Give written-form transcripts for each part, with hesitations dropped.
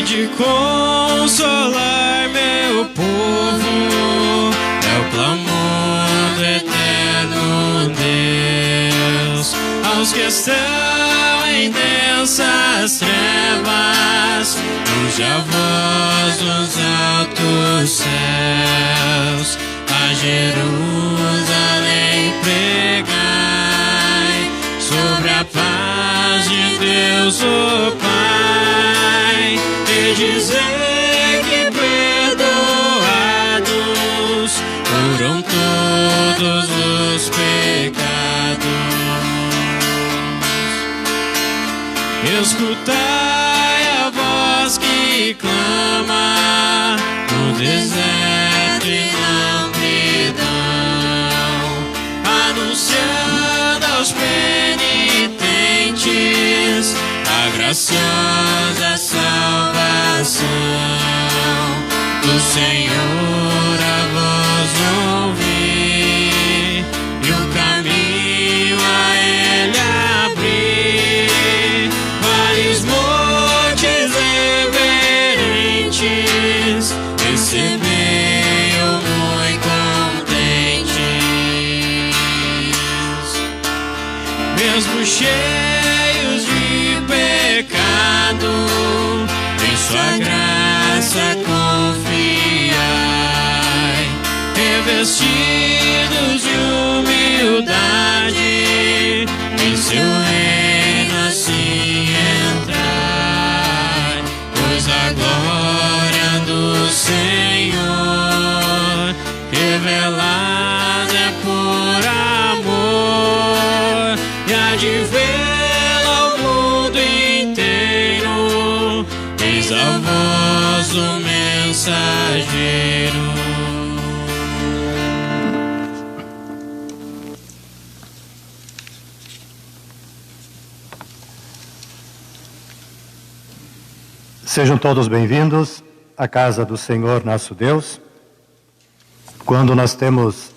de consolar meu povo, é o clamor do eterno Deus. Aos que estão em densas trevas, urge a voz dos altos céus. A Jerusalém pregai sobre a paz de Deus o Pai, e dizer que perdoados foram todos os pecados. Escutai a voz que clama no deserto e na amplidão, anunciando aos penitentes a graciosa salvação do Senhor. A voz ouvi e o caminho a Ele abrir. Vales, montes reverentes, recebei-o muito contentes. Mesmo cheios de pecado, em sua graça confiai, revestidos de humildade, em seu reino assim entrai, pois a glória do Senhor revelada é por amor, e há de vê-la ao mundo inteiro. Eis a voz do mensageiro. Sejam todos bem-vindos à casa do Senhor nosso Deus. Quando nós temos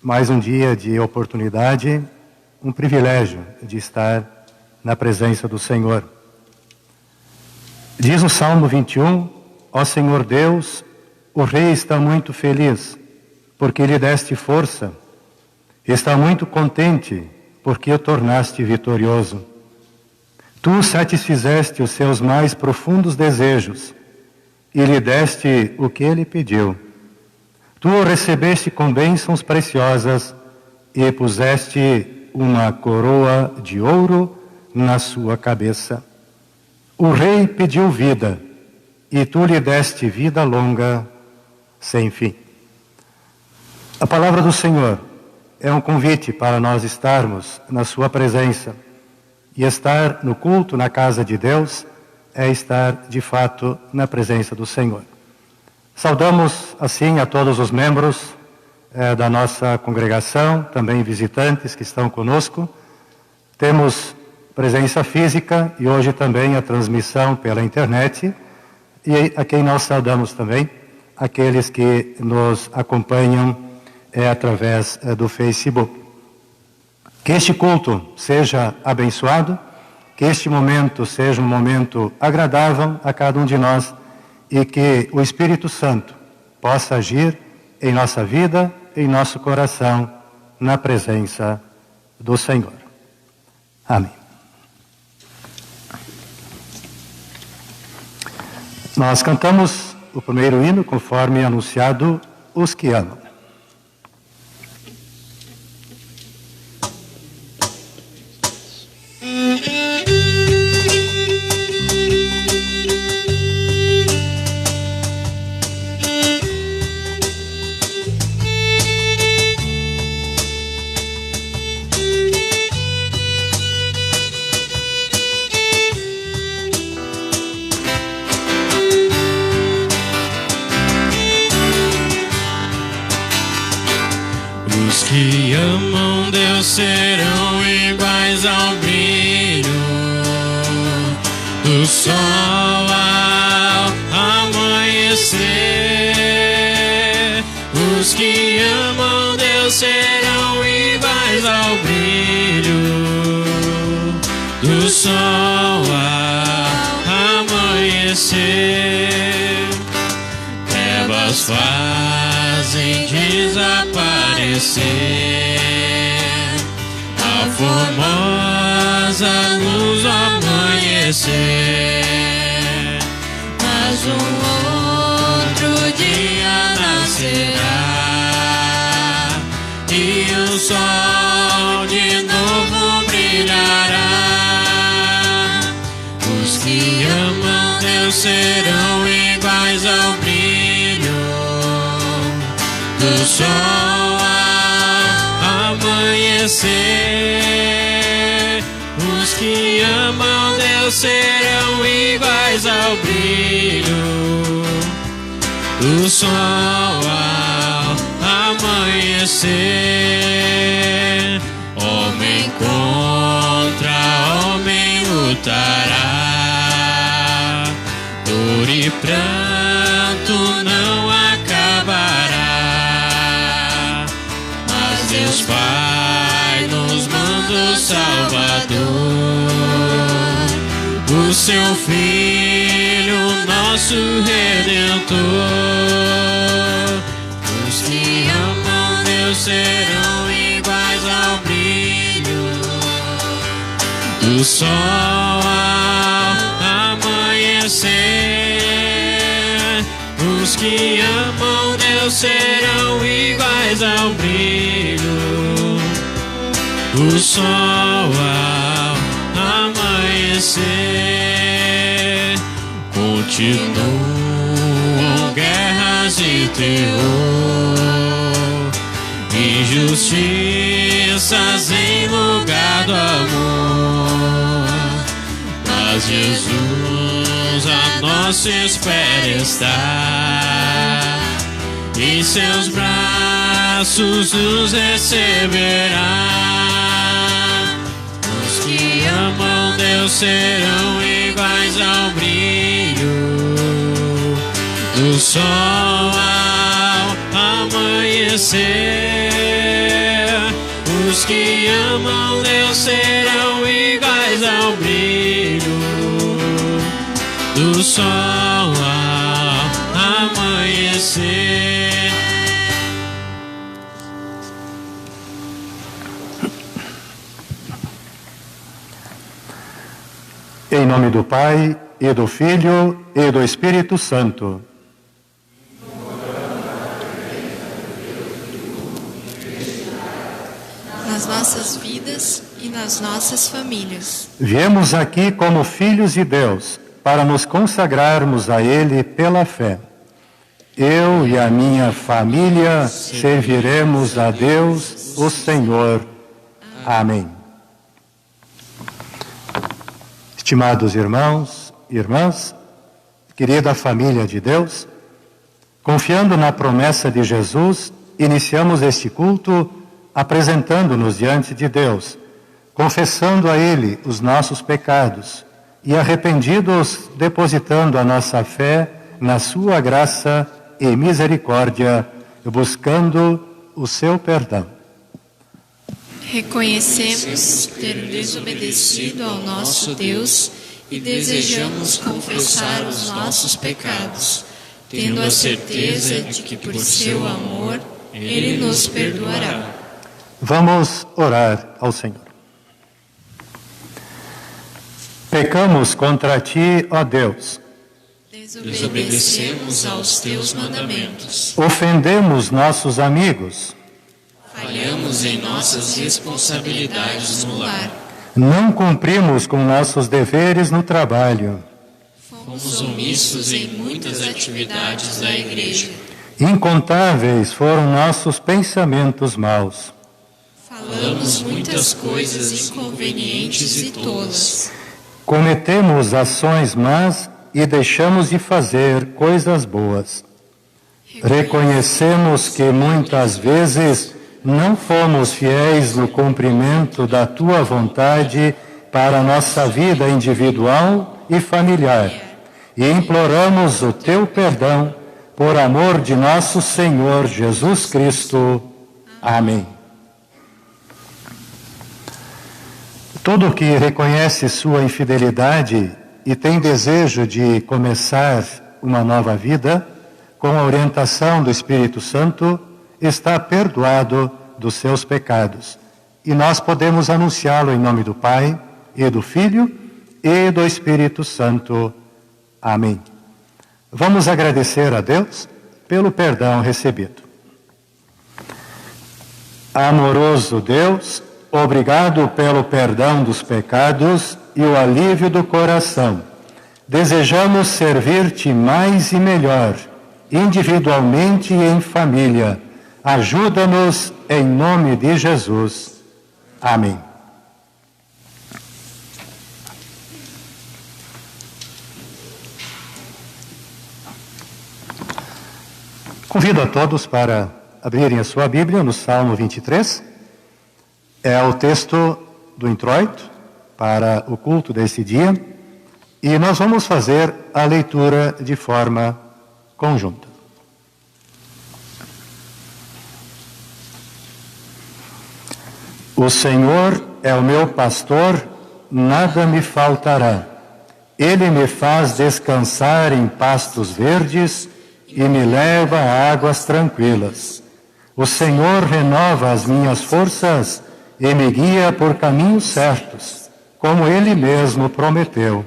mais um dia de oportunidade, um privilégio de estar na presença do Senhor. Diz o Salmo 21, ó Senhor Deus, o Rei está muito feliz, porque lhe deste força, está muito contente, porque o tornaste vitorioso. Tu satisfizeste os seus mais profundos desejos, e lhe deste o que ele pediu. Tu o recebeste com bênçãos preciosas, e puseste uma coroa de ouro na sua cabeça. O rei pediu vida, e tu lhe deste vida longa, sem fim. A palavra do Senhor é um convite para nós estarmos na sua presença. E estar no culto na casa de Deus é estar, de fato, na presença do Senhor. Saudamos, assim, a todos os membros da nossa congregação, também visitantes que estão conosco. Temos presença física e hoje também a transmissão pela internet. E a quem nós saudamos também, aqueles que nos acompanham através do Facebook. Que este culto seja abençoado, que este momento seja um momento agradável a cada um de nós e que o Espírito Santo possa agir em nossa vida, em nosso coração, na presença do Senhor. Amém. Nós cantamos o primeiro hino conforme anunciado, Os que Amam. Os que amam Deus serão iguais ao brilho do sol ao amanhecer. Os que amam Deus serão iguais ao brilho do sol ao amanhecer. amanhecer, trevas fazem desaparecer a formosa luz do amanhecer. Mas outro dia nascerá e o sol de novo brilhará. Os que amam Deus serão iguais ao brilho do sol ao amanhecer. Os que amam Deus serão iguais ao brilho do sol ao amanhecer. Homem contra homem lutará, dor e pranto não acabará. Mas Deus Pai nos manda o Salvador, o seu Filho, nosso Redentor. Os que amam Deus serão iguais ao brilho do sol ao amanhecer. Os que amam Deus serão iguais ao brilho do sol ao amanhecer. Continuam guerras e terror, injustiças em lugar do amor. Mas Jesus a nossa espera está, em seus braços nos receberá. Os que amam Deus serão iguais ao brilho do sol ao amanhecer. Os que amam Deus serão iguais ao brilho do sol ao amanhecer. Em nome do Pai, e do Filho, e do Espírito Santo. Nas nossas vidas e nas nossas famílias. Viemos aqui como filhos de Deus, para nos consagrarmos a Ele pela fé. Eu e a minha família serviremos a Deus, o Senhor. Amém. Estimados irmãos e irmãs, querida família de Deus, confiando na promessa de Jesus, iniciamos este culto apresentando-nos diante de Deus, confessando a Ele os nossos pecados e arrependidos depositando a nossa fé na sua graça e misericórdia, buscando o seu perdão. Reconhecemos ter desobedecido ao nosso Deus e desejamos confessar os nossos pecados, tendo a certeza de que por seu amor Ele nos perdoará. Vamos orar ao Senhor. Pecamos contra Ti, ó Deus. Desobedecemos aos Teus mandamentos. Ofendemos nossos amigos. Falhamos em nossas responsabilidades no lar. Não cumprimos com nossos deveres no trabalho. Fomos omissos em muitas atividades da Igreja. Incontáveis foram nossos pensamentos maus. Falamos muitas coisas inconvenientes e tolas. Cometemos ações más e deixamos de fazer coisas boas. Reconhecemos que muitas vezes não fomos fiéis no cumprimento da Tua vontade para a nossa vida individual e familiar, e imploramos o Teu perdão por amor de nosso Senhor Jesus Cristo. Amém. Todo que reconhece sua infidelidade e tem desejo de começar uma nova vida, com a orientação do Espírito Santo, está perdoado dos seus pecados. E nós podemos anunciá-lo em nome do Pai, e do Filho, e do Espírito Santo. Amém. Vamos agradecer a Deus pelo perdão recebido. Amoroso Deus, obrigado pelo perdão dos pecados e o alívio do coração. Desejamos servir-te mais e melhor, individualmente e em família. Ajuda-nos em nome de Jesus. Amém. Convido a todos para abrirem a sua Bíblia no Salmo 23. É o texto do introito para o culto desse dia. E nós vamos fazer a leitura de forma conjunta. O Senhor é o meu pastor, nada me faltará. Ele me faz descansar em pastos verdes e me leva a águas tranquilas. O Senhor renova as minhas forças e me guia por caminhos certos, como Ele mesmo prometeu.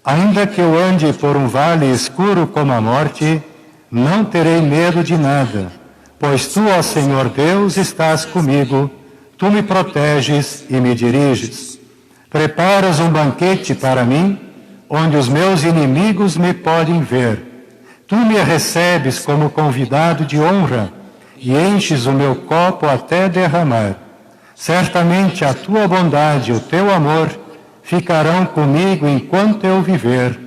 Ainda que eu ande por um vale escuro como a morte, não terei medo de nada, pois Tu, ó Senhor Deus, estás comigo. Tu me proteges e me diriges. Preparas um banquete para mim, onde os meus inimigos me podem ver. Tu me recebes como convidado de honra e enches o meu copo até derramar. Certamente a Tua bondade e o Teu amor ficarão comigo enquanto eu viver,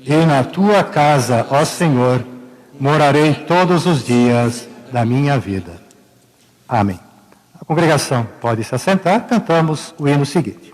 e na Tua casa, ó Senhor, morarei todos os dias da minha vida. Amém. A congregação pode se assentar, cantamos o hino seguinte.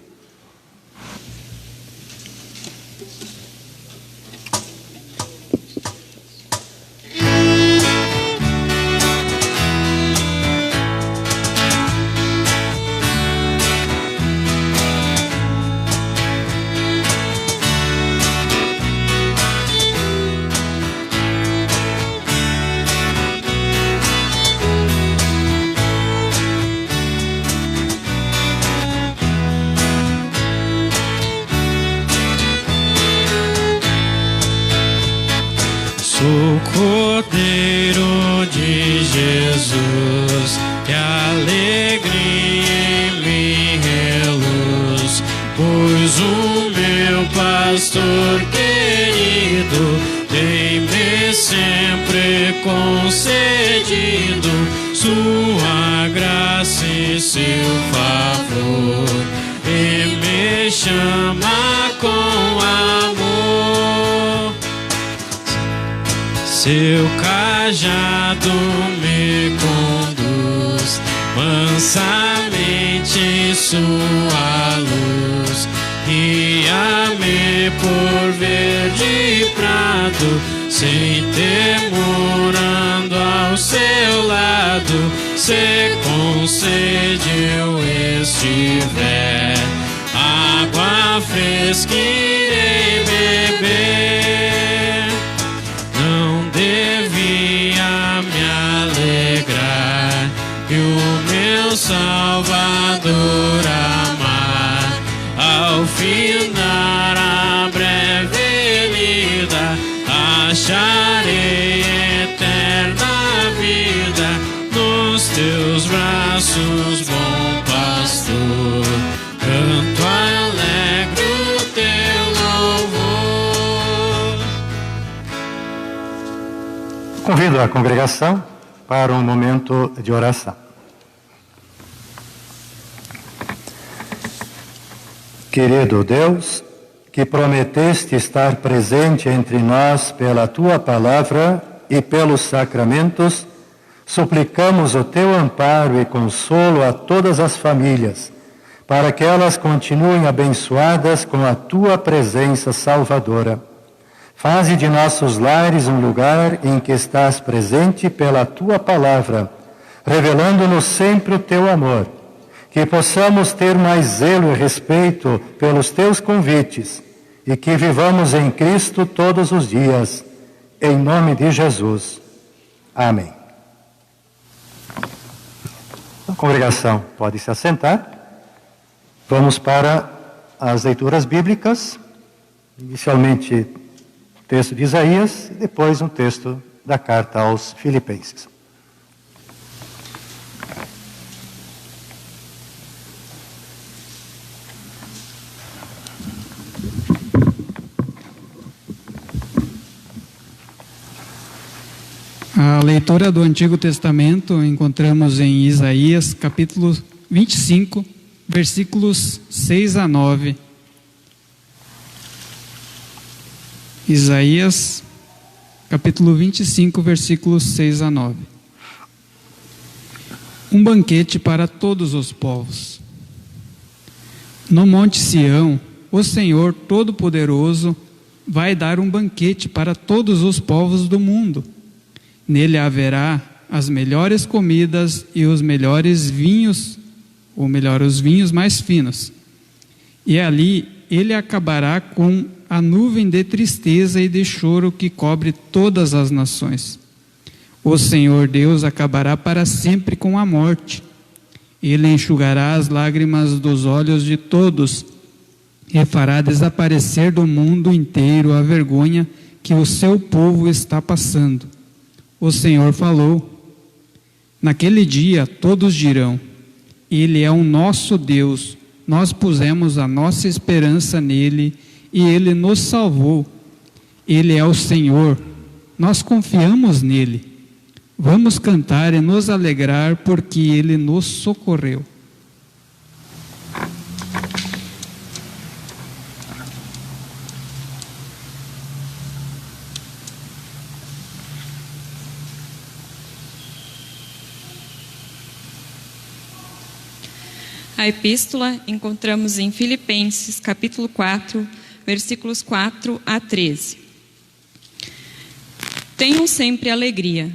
Sou Cordeiro de Jesus, que alegria em mim reluz, pois o meu pastor querido tem-me sempre concedido sua graça e seu favor, e me chama com amor. Seu cajado me conduz mansamente em sua luz, guia-me por verde prado, sem temor ando ao seu lado. Se com sede eu estiver, água fresca irei beber. Não devia me alegrar e o meu Salvador amar, ao findar a breve vida, acharei eterna vida nos teus braços, bom pastor. Canto alegre o teu louvor. Convido a congregação para um momento de oração. Querido Deus, que prometeste estar presente entre nós pela Tua palavra e pelos sacramentos, suplicamos o Teu amparo e consolo a todas as famílias, para que elas continuem abençoadas com a Tua presença salvadora. Faze de nossos lares um lugar em que estás presente pela Tua palavra, revelando-nos sempre o Teu amor, que possamos ter mais zelo e respeito pelos Teus convites e que vivamos em Cristo todos os dias, em nome de Jesus. Amém. A congregação pode se assentar. Vamos para as leituras bíblicas, inicialmente o texto de Isaías, e depois um texto da carta aos Filipenses. A leitura do Antigo Testamento encontramos em Isaías, capítulo 25, versículos 6 a 9. Isaías, capítulo 25, versículos 6 a 9. Um banquete para todos os povos. No Monte Sião, o Senhor Todo-Poderoso vai dar um banquete para todos os povos do mundo. Nele haverá as melhores comidas e os melhores vinhos, ou melhor, os vinhos mais finos. E ali ele acabará com a nuvem de tristeza e de choro que cobre todas as nações. O Senhor Deus acabará para sempre com a morte. Ele enxugará as lágrimas dos olhos de todos e fará desaparecer do mundo inteiro a vergonha que o seu povo está passando. O Senhor falou. Naquele dia todos dirão: Ele é o nosso Deus, nós pusemos a nossa esperança nele e Ele nos salvou. Ele é o Senhor, nós confiamos nele. Vamos cantar e nos alegrar porque Ele nos socorreu. A epístola encontramos em Filipenses, capítulo 4, versículos 4 a 13. Tenham sempre alegria,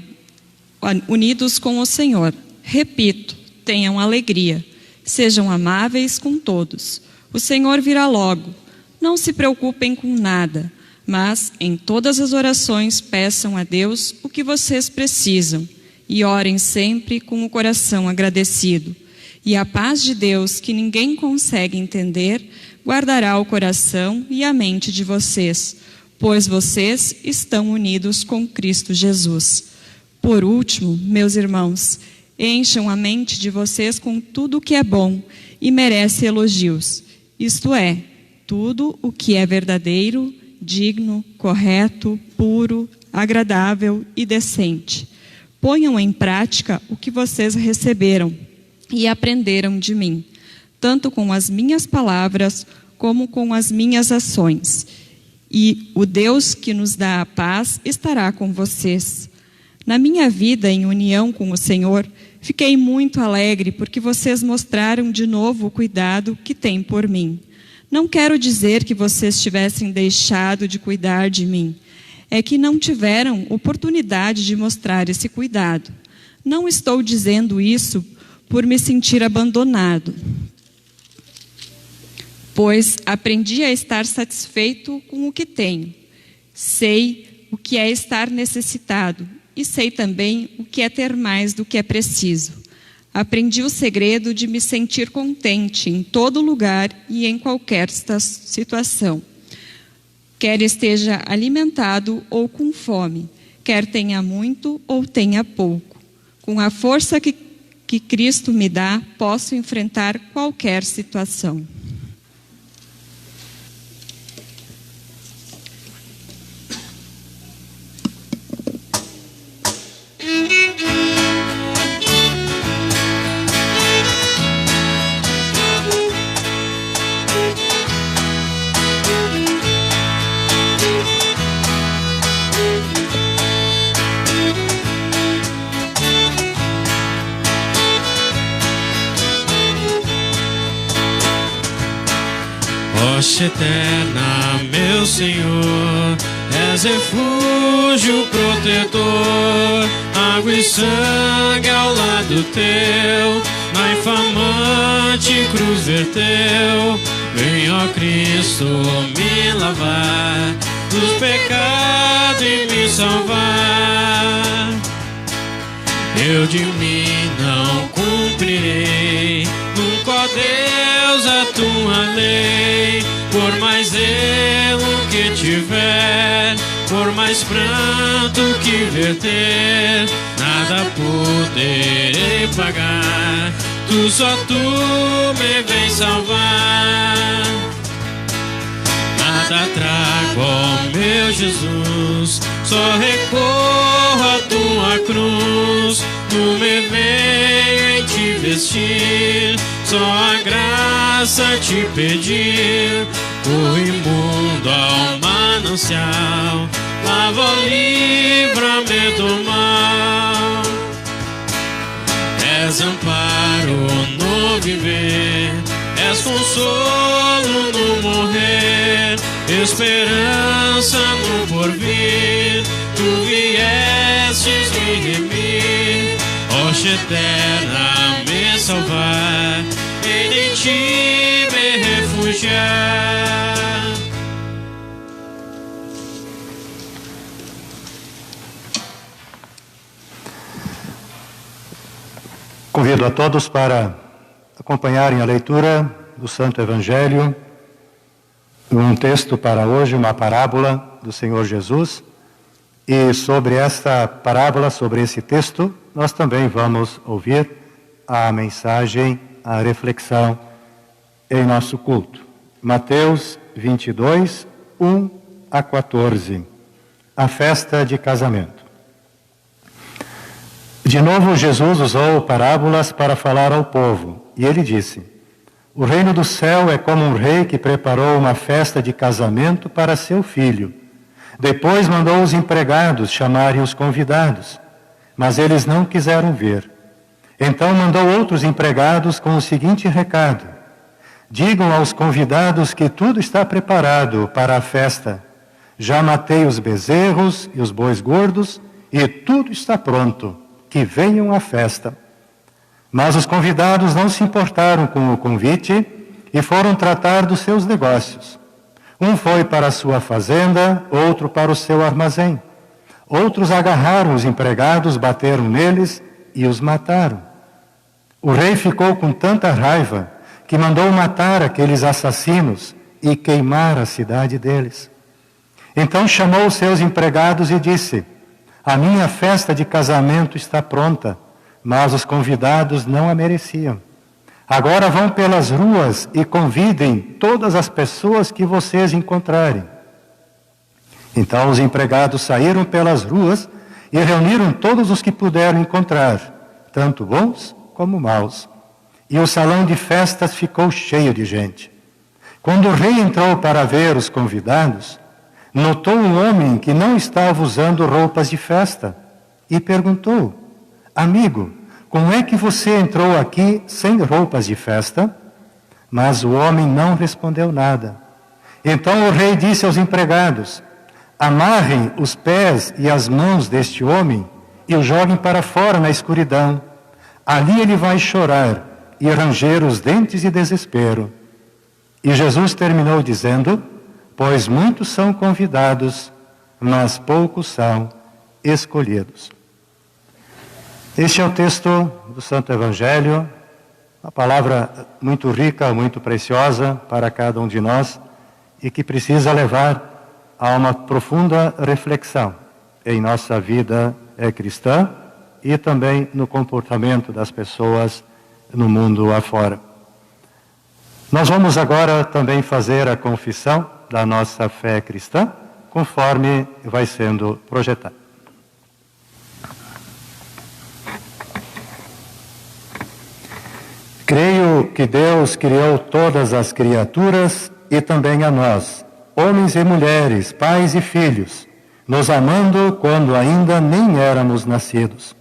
unidos com o Senhor. Repito, tenham alegria. Sejam amáveis com todos. O Senhor virá logo. Não se preocupem com nada, mas em todas as orações peçam a Deus o que vocês precisam e orem sempre com o coração agradecido. E a paz de Deus, que ninguém consegue entender, guardará o coração e a mente de vocês, pois vocês estão unidos com Cristo Jesus. Por último, meus irmãos, encham a mente de vocês com tudo o que é bom e merece elogios, isto é, tudo o que é verdadeiro, digno, correto, puro, agradável e decente. Ponham em prática o que vocês receberam e aprenderam de mim, tanto com as minhas palavras como com as minhas ações. E o Deus que nos dá a paz estará com vocês. Na minha vida em união com o Senhor, fiquei muito alegre porque vocês mostraram de novo o cuidado que têm por mim. Não quero dizer que vocês tivessem deixado de cuidar de mim. É que não tiveram oportunidade de mostrar esse cuidado. Não estou dizendo isso por me sentir abandonado, pois aprendi a estar satisfeito com o que tenho. Sei o que é estar necessitado e sei também o que é ter mais do que é preciso. Aprendi o segredo de me sentir contente em todo lugar e em qualquer situação. Quer esteja alimentado ou com fome, quer tenha muito ou tenha pouco. Com a força que Cristo me dá, posso enfrentar qualquer situação. Rocha eterna, meu Senhor, és refúgio protetor, água e sangue ao lado teu, na infamante cruz verteu, Vem, ó Cristo, me lavar dos pecados e me salvar. Eu de mim não cumprirei, nunca, ó Deus, a tua lei. Por mais zelo que tiver, por mais pranto que verter, nada poderei pagar. Tu, só tu me vens salvar. Nada trago, ó meu Jesus, só recorro à tua cruz. Tu me venho em te vestir, só a graça te pedir. O imundo ao manancial, lava, livra-me do mal. És amparo no viver, és consolo no morrer, esperança no porvir. Tu viestes me remir, rocha eterna me salvar, em ti me refugiar. Convido a todos para acompanharem a leitura do Santo Evangelho, um texto para hoje, uma parábola do Senhor Jesus. E sobre esta parábola, sobre esse texto, nós também vamos ouvir a mensagem, a reflexão em nosso culto. Mateus 22, 1 a 14. A festa de casamento. De novo, Jesus usou parábolas para falar ao povo, e ele disse: o reino do céu é como um rei que preparou uma festa de casamento para seu filho. Depois mandou os empregados chamarem os convidados, mas eles não quiseram vir. Então mandou outros empregados com o seguinte recado: digam aos convidados que tudo está preparado para a festa. Já matei os bezerros e os bois gordos, e tudo está pronto. Que venham à festa. Mas os convidados não se importaram com o convite e foram tratar dos seus negócios. Um foi para a sua fazenda, outro para o seu armazém. Outros agarraram os empregados, bateram neles e os mataram. O rei ficou com tanta raiva que mandou matar aqueles assassinos e queimar a cidade deles. Então chamou os seus empregados e disse: a minha festa de casamento está pronta, mas os convidados não a mereciam. Agora vão pelas ruas e convidem todas as pessoas que vocês encontrarem. Então os empregados saíram pelas ruas e reuniram todos os que puderam encontrar, tanto bons como maus. E o salão de festas ficou cheio de gente. Quando o rei entrou para ver os convidados, notou um homem que não estava usando roupas de festa e perguntou: amigo, como é que você entrou aqui sem roupas de festa? Mas o homem não respondeu nada. Então o rei disse aos empregados: amarrem os pés e as mãos deste homem e o joguem para fora na escuridão. Ali ele vai chorar e ranger os dentes de desespero. E Jesus terminou dizendo: pois muitos são convidados, mas poucos são escolhidos. Este é o texto do Santo Evangelho, uma palavra muito rica, muito preciosa para cada um de nós e que precisa levar a uma profunda reflexão em nossa vida cristã e também no comportamento das pessoas no mundo afora. Nós vamos agora também fazer a confissão da nossa fé cristã, conforme vai sendo projetado. Creio que Deus criou todas as criaturas e também a nós, homens e mulheres, pais e filhos, nos amando quando ainda nem éramos nascidos.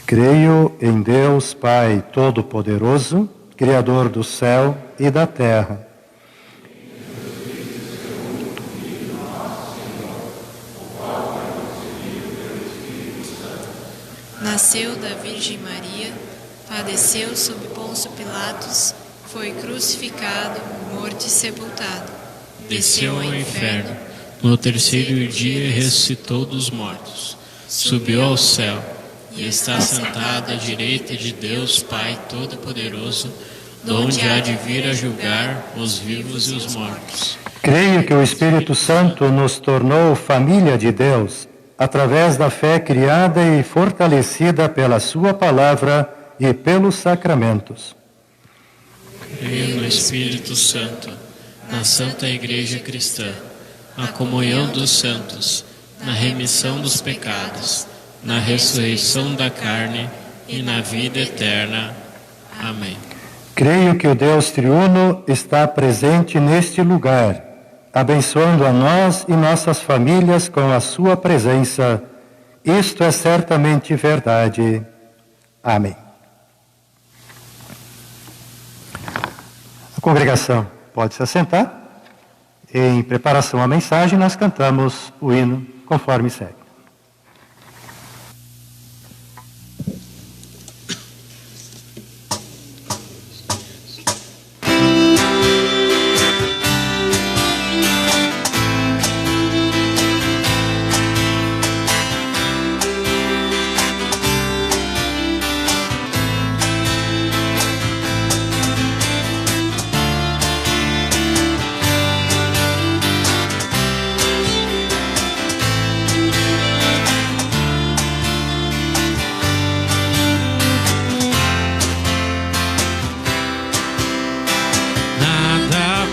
Creio em Deus Pai Todo-Poderoso, Criador do céu e da terra. Nasceu da Virgem Maria, padeceu sob Pôncio Pilatos, foi crucificado, morto e sepultado. Desceu ao inferno, no terceiro dia ressuscitou dos mortos, subiu ao céu e está sentado à direita de Deus Pai Todo-Poderoso, donde há de vir a julgar os vivos e os mortos. Creio que o Espírito Santo nos tornou família de Deus, através da fé criada e fortalecida pela sua palavra e pelos sacramentos. Creio no Espírito Santo, na Santa Igreja Cristã, na comunhão dos santos, na remissão dos pecados, na ressurreição da carne e na vida eterna. Amém. Creio que o Deus triuno está presente neste lugar, abençoando a nós e nossas famílias com a sua presença. Isto é certamente verdade. Amém. A congregação pode se assentar. Em preparação à mensagem, nós cantamos o hino conforme segue.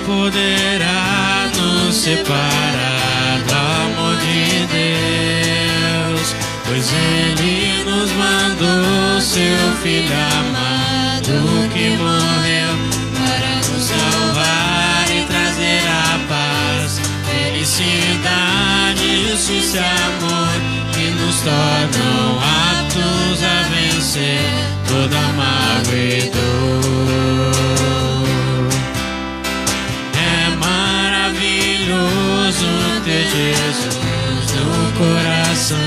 Poderá nos separar do amor de Deus, pois Ele nos mandou seu Filho amado que morreu para nos salvar e trazer a paz, felicidade, justiça e amor, que nos tornam aptos a vencer toda mágoa e dor. Ter Jesus no coração,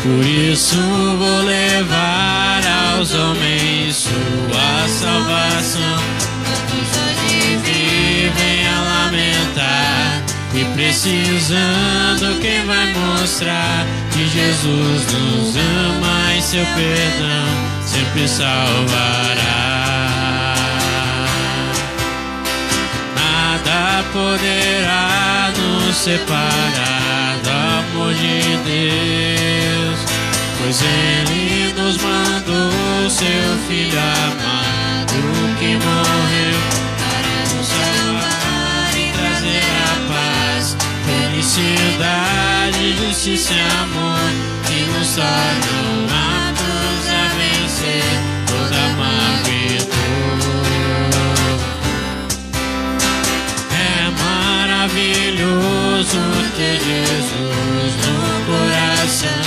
por isso vou levar aos homens sua salvação. Todos hoje vivem a lamentar e precisando quem vai mostrar que Jesus nos ama e seu perdão sempre salvará. Nada poderá nos separar do amor de Deus, pois Ele nos mandou seu Filho amado que morreu para nos salvar e trazer a paz, felicidade, justiça e amor, que nos tornam aptos a vencer toda mágoa e dor. Maravilhoso ter Jesus no coração,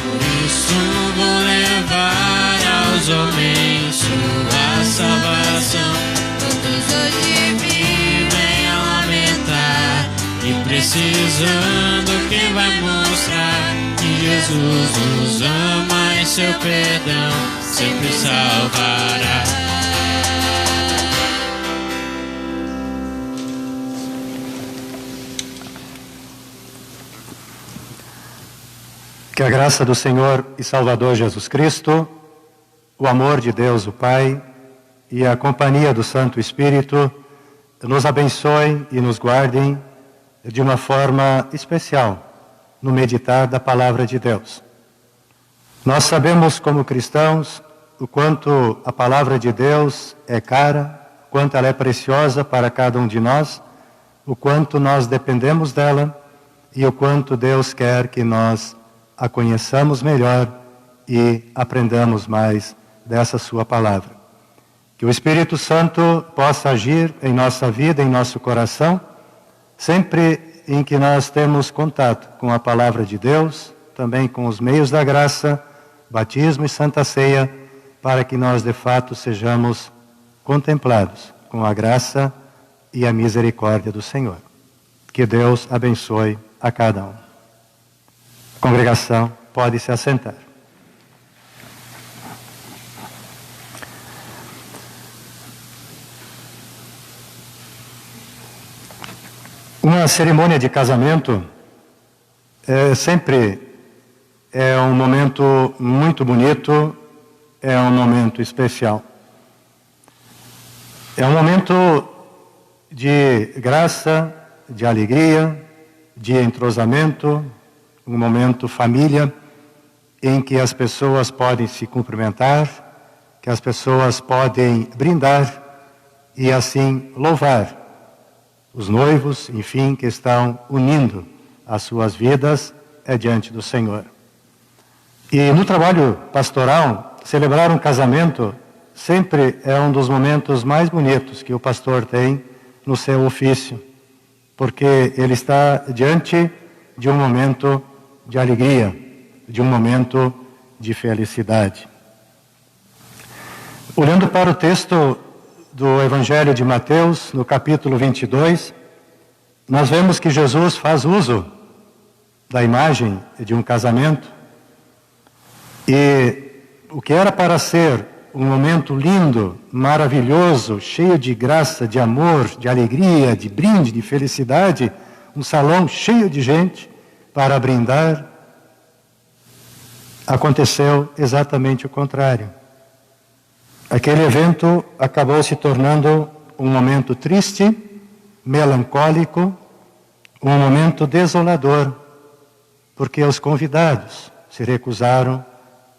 por isso vou levar aos homens sua salvação. Todos hoje vivem a lamentar e precisando quem vai mostrar que Jesus nos ama e seu perdão sempre salvará. Que a graça do Senhor e Salvador Jesus Cristo, o amor de Deus o Pai e a companhia do Santo Espírito nos abençoem e nos guardem de uma forma especial no meditar da Palavra de Deus. Nós sabemos como cristãos o quanto a Palavra de Deus é cara, o quanto ela é preciosa para cada um de nós, o quanto nós dependemos dela e o quanto Deus quer que nós a conheçamos melhor e aprendamos mais dessa sua palavra. Que o Espírito Santo possa agir em nossa vida, em nosso coração, sempre em que nós temos contato com a palavra de Deus, também com os meios da graça, batismo e santa ceia, para que nós de fato sejamos contemplados com a graça e a misericórdia do Senhor. Que Deus abençoe a cada um. A congregação pode se assentar. cerimônia de casamento sempre é um momento muito bonito, é um momento especial. É um momento de graça, de alegria, de entrosamento, um momento família, em que as pessoas podem se cumprimentar, que as pessoas podem brindar e assim louvar os noivos, enfim, que estão unindo as suas vidas diante do Senhor. E no trabalho pastoral, celebrar um casamento sempre é um dos momentos mais bonitos que o pastor tem no seu ofício, porque ele está diante de um momento de alegria, de um momento de felicidade. Olhando para o texto do Evangelho de Mateus, no capítulo 22, nós vemos que Jesus faz uso da imagem de um casamento, e o que era para ser um momento lindo, maravilhoso, cheio de graça, de amor, de alegria, de brinde, de felicidade, um salão cheio de gente para brindar, aconteceu exatamente o contrário. Aquele evento acabou se tornando um momento triste, melancólico, um momento desolador, porque os convidados se recusaram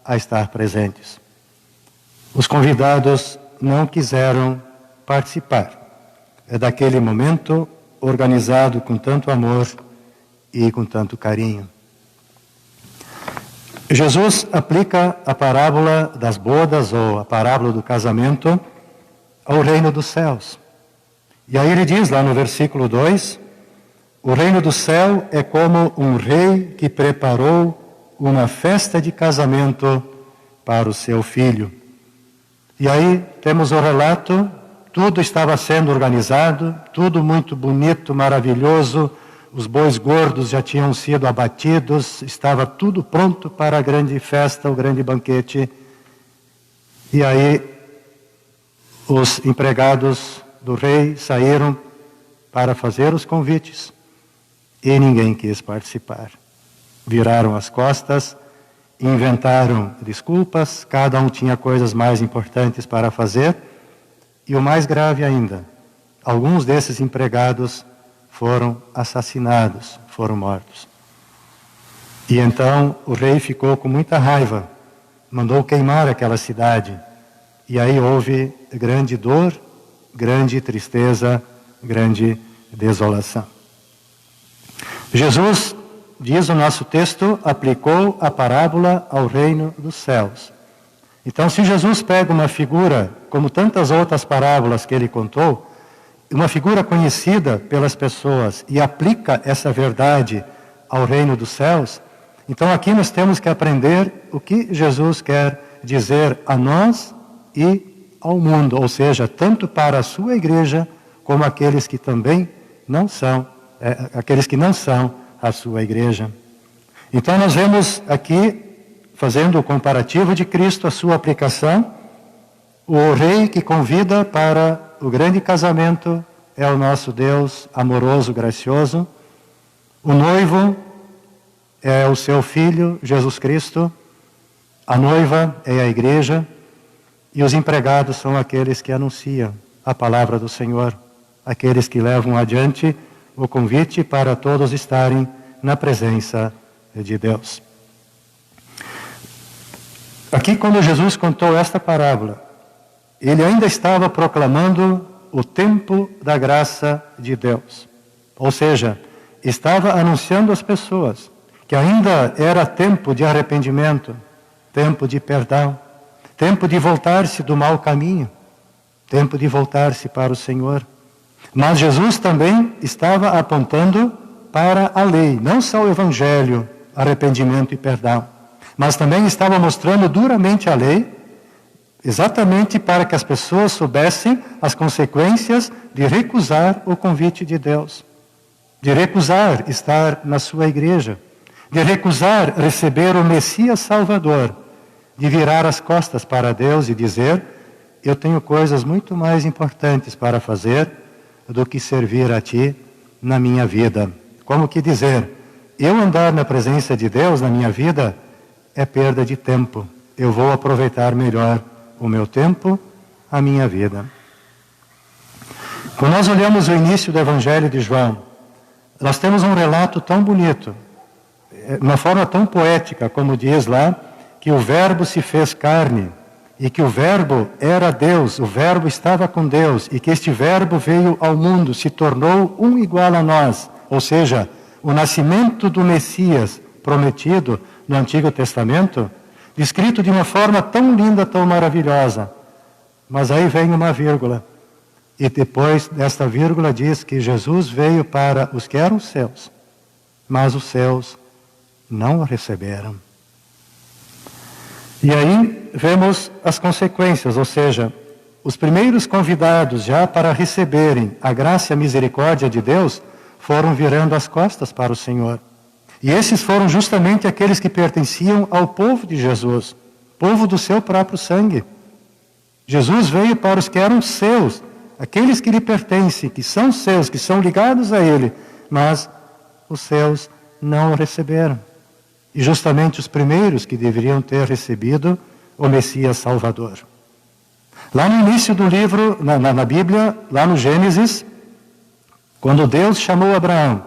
a estar presentes. Os convidados não quiseram participar daquele momento organizado com tanto amor e com tanto carinho. Jesus aplica a parábola das bodas, ou a parábola do casamento, ao reino dos céus. E aí ele diz lá no versículo 2, o reino do céu é como um rei que preparou uma festa de casamento para o seu filho. E aí temos o relato, tudo estava sendo organizado, tudo muito bonito, maravilhoso, os bois gordos já tinham sido abatidos, estava tudo pronto para a grande festa, o grande banquete. E aí os empregados do rei saíram para fazer os convites e ninguém quis participar. Viraram as costas, inventaram desculpas, cada um tinha coisas mais importantes para fazer, e o mais grave ainda, alguns desses empregados foram assassinados, foram mortos. E então o rei ficou com muita raiva, mandou queimar aquela cidade, e aí houve grande dor, grande tristeza, grande desolação. Jesus, diz o nosso texto, aplicou a parábola ao reino dos céus. Então, se Jesus pega uma figura, como tantas outras parábolas que ele contou, uma figura conhecida pelas pessoas, e aplica essa verdade ao reino dos céus, então aqui nós temos que aprender o que Jesus quer dizer a nós e ao mundo, ou seja, tanto para a sua igreja, como aqueles que também não são, aqueles que não são a sua igreja. Então nós vemos aqui, fazendo o comparativo de Cristo, a sua aplicação, o rei que convida para o grande casamento é o nosso Deus amoroso, gracioso. O noivo é o seu Filho, Jesus Cristo. A noiva é a igreja. E os empregados são aqueles que anunciam a palavra do Senhor, aqueles que levam adiante o convite para todos estarem na presença de Deus. Aqui, quando Jesus contou esta parábola, ele ainda estava proclamando o tempo da graça de Deus. Ou seja, estava anunciando às pessoas que ainda era tempo de arrependimento, tempo de perdão, tempo de voltar-se do mau caminho, tempo de voltar-se para o Senhor. Mas Jesus também estava apontando para a lei, não só o Evangelho, arrependimento e perdão, mas também estava mostrando duramente a lei, exatamente para que as pessoas soubessem as consequências de recusar o convite de Deus, de recusar estar na sua igreja, de recusar receber o Messias Salvador, de virar as costas para Deus e dizer: eu tenho coisas muito mais importantes para fazer do que servir a Ti na minha vida. Como que dizer, eu andar na presença de Deus na minha vida é perda de tempo. Eu vou aproveitar melhor o meu tempo, a minha vida. Quando nós olhamos o início do Evangelho de João, nós temos um relato tão bonito, uma forma tão poética, como diz lá, que o Verbo se fez carne, e que o Verbo era Deus, o Verbo estava com Deus, e que este Verbo veio ao mundo, se tornou um igual a nós, ou seja, o nascimento do Messias prometido no Antigo Testamento, descrito de uma forma tão linda, tão maravilhosa. Mas aí vem uma vírgula, e depois desta vírgula diz que Jesus veio para os que eram seus, mas os seus não o receberam. E aí vemos as consequências, ou seja, os primeiros convidados já para receberem a graça e a misericórdia de Deus foram virando as costas para o Senhor. E esses foram justamente aqueles que pertenciam ao povo de Jesus, povo do seu próprio sangue. Jesus veio para os que eram seus, aqueles que lhe pertencem, que são seus, que são ligados a Ele, mas os seus não o receberam. E justamente os primeiros que deveriam ter recebido o Messias Salvador. Lá no início do livro, na Bíblia, lá no Gênesis, quando Deus chamou Abraão,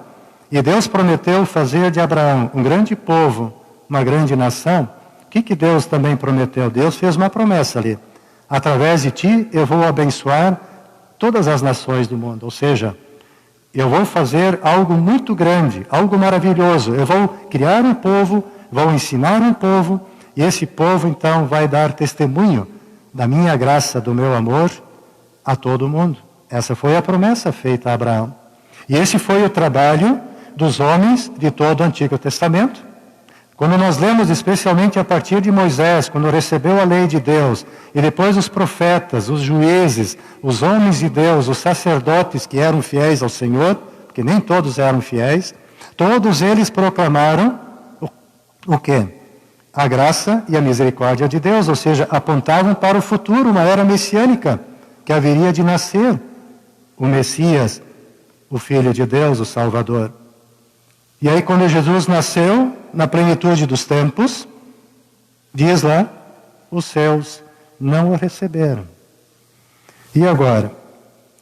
e Deus prometeu fazer de Abraão um grande povo, uma grande nação, o que Deus também prometeu? Deus fez uma promessa ali. Através de ti eu vou abençoar todas as nações do mundo. Ou seja, eu vou fazer algo muito grande, algo maravilhoso. Eu vou criar um povo, vou ensinar um povo, e esse povo então vai dar testemunho da minha graça, do meu amor a todo mundo. Essa foi a promessa feita a Abraão. E esse foi o trabalho dos homens de todo o Antigo Testamento. Quando nós lemos especialmente a partir de Moisés, quando recebeu a lei de Deus, e depois os profetas, os juízes, os homens de Deus, os sacerdotes que eram fiéis ao Senhor, porque nem todos eram fiéis, todos eles proclamaram o quê? A graça e a misericórdia de Deus, ou seja, apontavam para o futuro, uma era messiânica, que haveria de nascer o Messias, o Filho de Deus, o Salvador. E aí quando Jesus nasceu, na plenitude dos tempos, diz lá, os seus não o receberam. E agora,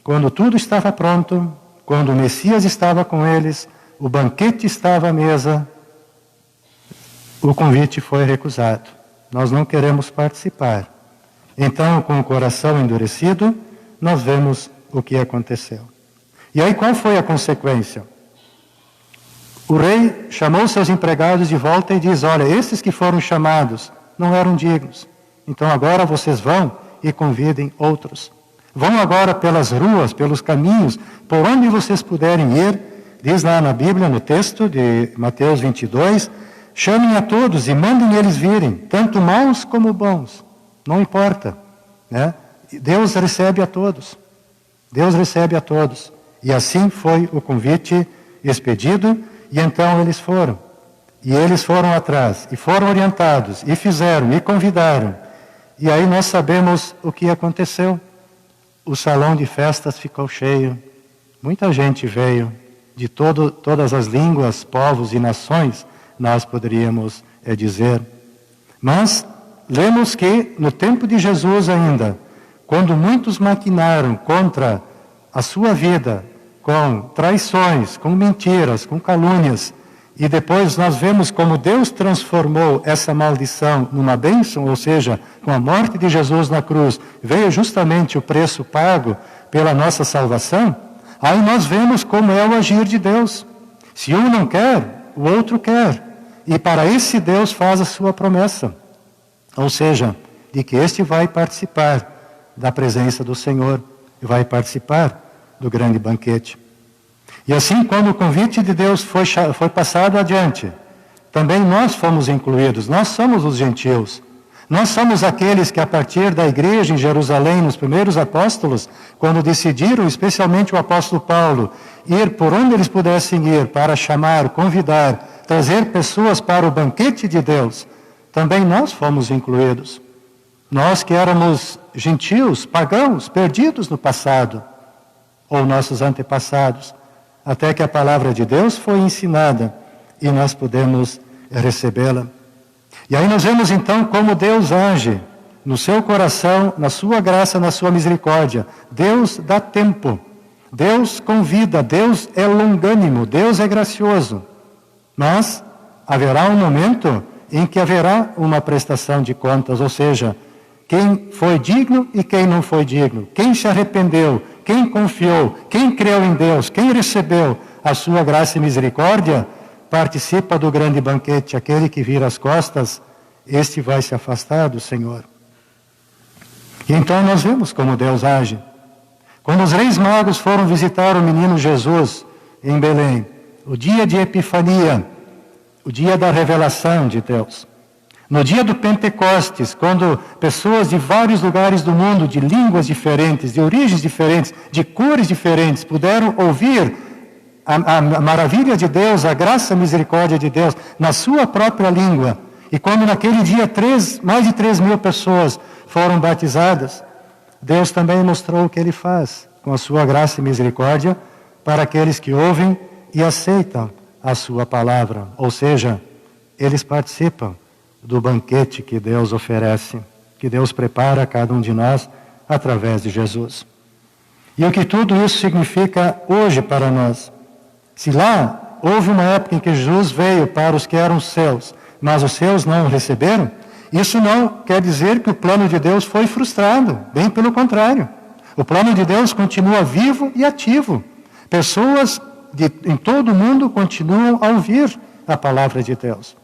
quando tudo estava pronto, quando o Messias estava com eles, o banquete estava à mesa, o convite foi recusado. Nós não queremos participar. Então, com o coração endurecido, nós vemos o que aconteceu. E aí qual foi a consequência? O rei chamou seus empregados de volta e diz, olha, esses que foram chamados não eram dignos. Então agora vocês vão e convidem outros. Vão agora pelas ruas, pelos caminhos, por onde vocês puderem ir. Diz lá na Bíblia, no texto de Mateus 22, chamem a todos e mandem eles virem, tanto maus como bons. Não importa, né? Deus recebe a todos. Deus recebe a todos. E assim foi o convite expedido. E então eles foram, e eles foram atrás, e foram orientados, e fizeram, e convidaram. E aí nós sabemos o que aconteceu. O salão de festas ficou cheio, muita gente veio, de todas as línguas, povos e nações, nós poderíamos dizer. Mas lemos que no tempo de Jesus ainda, quando muitos maquinaram contra a sua vida, com traições, com mentiras, com calúnias, e depois nós vemos como Deus transformou essa maldição numa bênção, ou seja, com a morte de Jesus na cruz, veio justamente o preço pago pela nossa salvação, aí nós vemos como é o agir de Deus. Se um não quer, o outro quer. E para esse Deus faz a sua promessa, ou seja, de que este vai participar da presença do Senhor, vai participar do grande banquete. E assim, quando o convite de Deus foi passado adiante, também nós fomos incluídos, nós somos os gentios. Nós somos aqueles que a partir da igreja em Jerusalém, nos primeiros apóstolos, quando decidiram, especialmente o apóstolo Paulo, ir por onde eles pudessem ir para chamar, convidar, trazer pessoas para o banquete de Deus, também nós fomos incluídos. Nós que éramos gentios, pagãos, perdidos no passado, ou nossos antepassados, até que a palavra de Deus foi ensinada e nós podemos recebê-la. E aí nós vemos então como Deus age no seu coração, na sua graça, na sua misericórdia. Deus dá tempo, Deus convida, Deus é longânimo, Deus é gracioso. Mas haverá um momento em que haverá uma prestação de contas, ou seja, quem foi digno e quem não foi digno, quem se arrependeu, quem confiou, quem creu em Deus, quem recebeu a sua graça e misericórdia, participa do grande banquete. Aquele que vira as costas, este vai se afastar do Senhor. E então nós vemos como Deus age. Quando os reis magos foram visitar o menino Jesus em Belém, o dia de Epifania, o dia da revelação de Deus, no dia do Pentecostes, quando pessoas de vários lugares do mundo, de línguas diferentes, de origens diferentes, de cores diferentes, puderam ouvir a maravilha de Deus, a graça e a misericórdia de Deus na sua própria língua. E quando naquele dia mais de 3.000 pessoas foram batizadas, Deus também mostrou o que Ele faz com a sua graça e misericórdia para aqueles que ouvem e aceitam a sua palavra. Ou seja, eles participam do banquete que Deus oferece, que Deus prepara a cada um de nós através de Jesus. E o que tudo isso significa hoje para nós? Se lá houve uma época em que Jesus veio para os que eram seus, mas os seus não o receberam, isso não quer dizer que o plano de Deus foi frustrado, bem pelo contrário. O plano de Deus continua vivo e ativo. Pessoas em todo o mundo continuam a ouvir a palavra de Deus.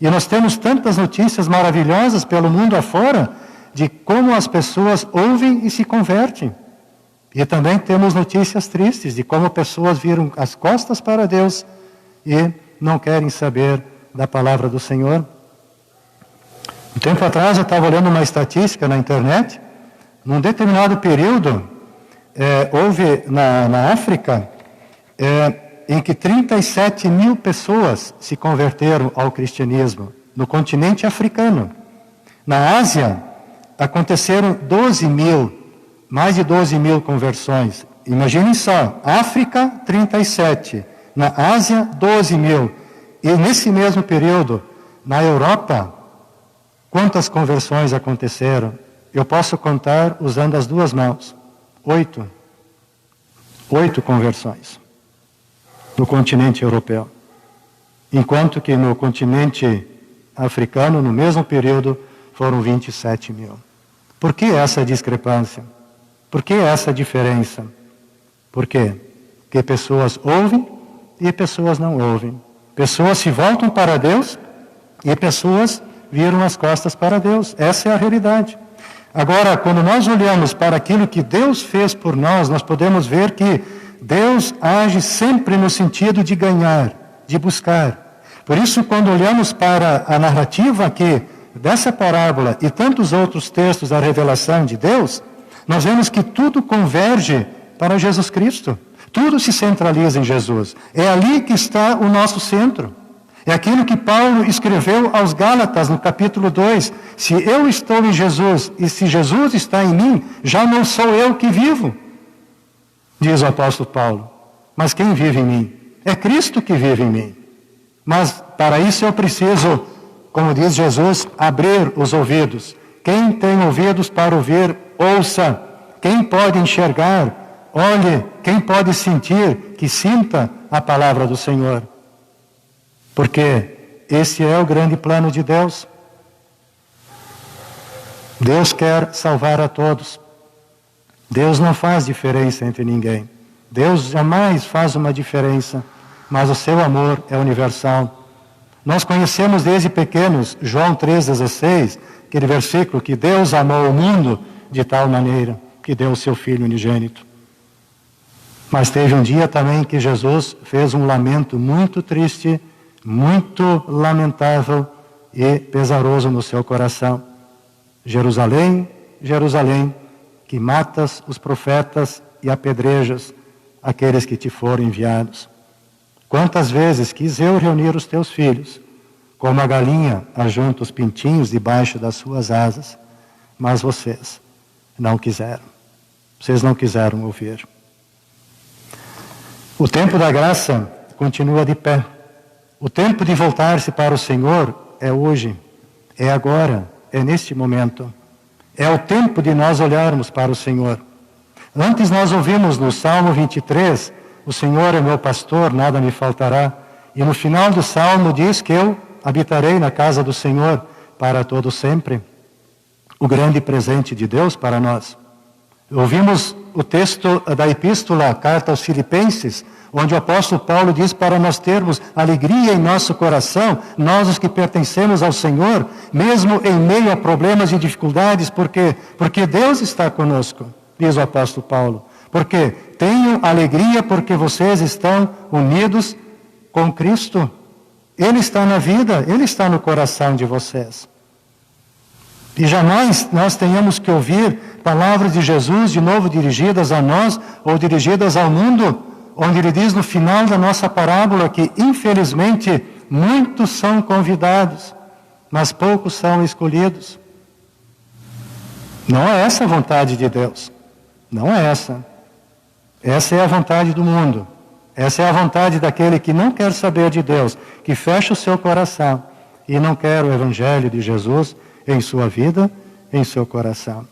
E nós temos tantas notícias maravilhosas pelo mundo afora de como as pessoas ouvem e se convertem. E também temos notícias tristes de como pessoas viram as costas para Deus e não querem saber da palavra do Senhor. Um tempo atrás eu estava olhando uma estatística na internet. Num determinado período, houve na África, em que 37.000 pessoas se converteram ao cristianismo, no continente africano. Na Ásia, aconteceram mais de 12.000 conversões. Imaginem só, África, 37, na Ásia, 12.000. E nesse mesmo período, na Europa, quantas conversões aconteceram? Eu posso contar usando as duas mãos. 8 conversões no continente europeu. Enquanto que no continente africano, no mesmo período, foram 27.000. Por que essa discrepância? Por que essa diferença? Por quê? Porque pessoas ouvem e pessoas não ouvem. Pessoas se voltam para Deus e pessoas viram as costas para Deus. Essa é a realidade. Agora, quando nós olhamos para aquilo que Deus fez por nós, nós podemos ver que Deus age sempre no sentido de ganhar, de buscar. Por isso, quando olhamos para a narrativa aqui dessa parábola e tantos outros textos da revelação de Deus, nós vemos que tudo converge para Jesus Cristo. Tudo se centraliza em Jesus. É ali que está o nosso centro. É aquilo que Paulo escreveu aos Gálatas no capítulo 2. Se eu estou em Jesus e se Jesus está em mim, já não sou eu que vivo, diz o apóstolo Paulo. Mas quem vive em mim? É Cristo que vive em mim. Mas para isso eu preciso, como diz Jesus, abrir os ouvidos. Quem tem ouvidos para ouvir, ouça. Quem pode enxergar, olhe. Quem pode sentir, que sinta a palavra do Senhor. Porque esse é o grande plano de Deus. Deus quer salvar a todos. Deus não faz diferença entre ninguém. Deus jamais faz uma diferença, mas o seu amor é universal. Nós conhecemos desde pequenos, João 3,16, aquele versículo que Deus amou o mundo de tal maneira que deu o seu Filho unigênito. Mas teve um dia também que Jesus fez um lamento muito triste, muito lamentável e pesaroso no seu coração. Jerusalém, Jerusalém, que matas os profetas e apedrejas aqueles que te foram enviados. Quantas vezes quis eu reunir os teus filhos, como a galinha ajunta os pintinhos debaixo das suas asas, mas vocês não quiseram. Vocês não quiseram ouvir. O tempo da graça continua de pé. O tempo de voltar-se para o Senhor é hoje, é agora, é neste momento. É o tempo de nós olharmos para o Senhor. Antes nós ouvimos no Salmo 23, o Senhor é meu pastor, nada me faltará. E no final do Salmo diz que eu habitarei na casa do Senhor para todo sempre. O grande presente de Deus para nós. Ouvimos o texto da epístola, carta aos Filipenses, onde o apóstolo Paulo diz para nós termos alegria em nosso coração, nós os que pertencemos ao Senhor, mesmo em meio a problemas e dificuldades, porque Deus está conosco, diz o apóstolo Paulo. Porque tenho alegria porque vocês estão unidos com Cristo. Ele está na vida, Ele está no coração de vocês. E jamais nós tenhamos que ouvir palavras de Jesus de novo dirigidas a nós ou dirigidas ao mundo, onde Ele diz no final da nossa parábola que, infelizmente, muitos são convidados, mas poucos são escolhidos. Não é essa a vontade de Deus. Não é essa. Essa é a vontade do mundo. Essa é a vontade daquele que não quer saber de Deus, que fecha o seu coração e não quer o Evangelho de Jesus em sua vida, em seu coração.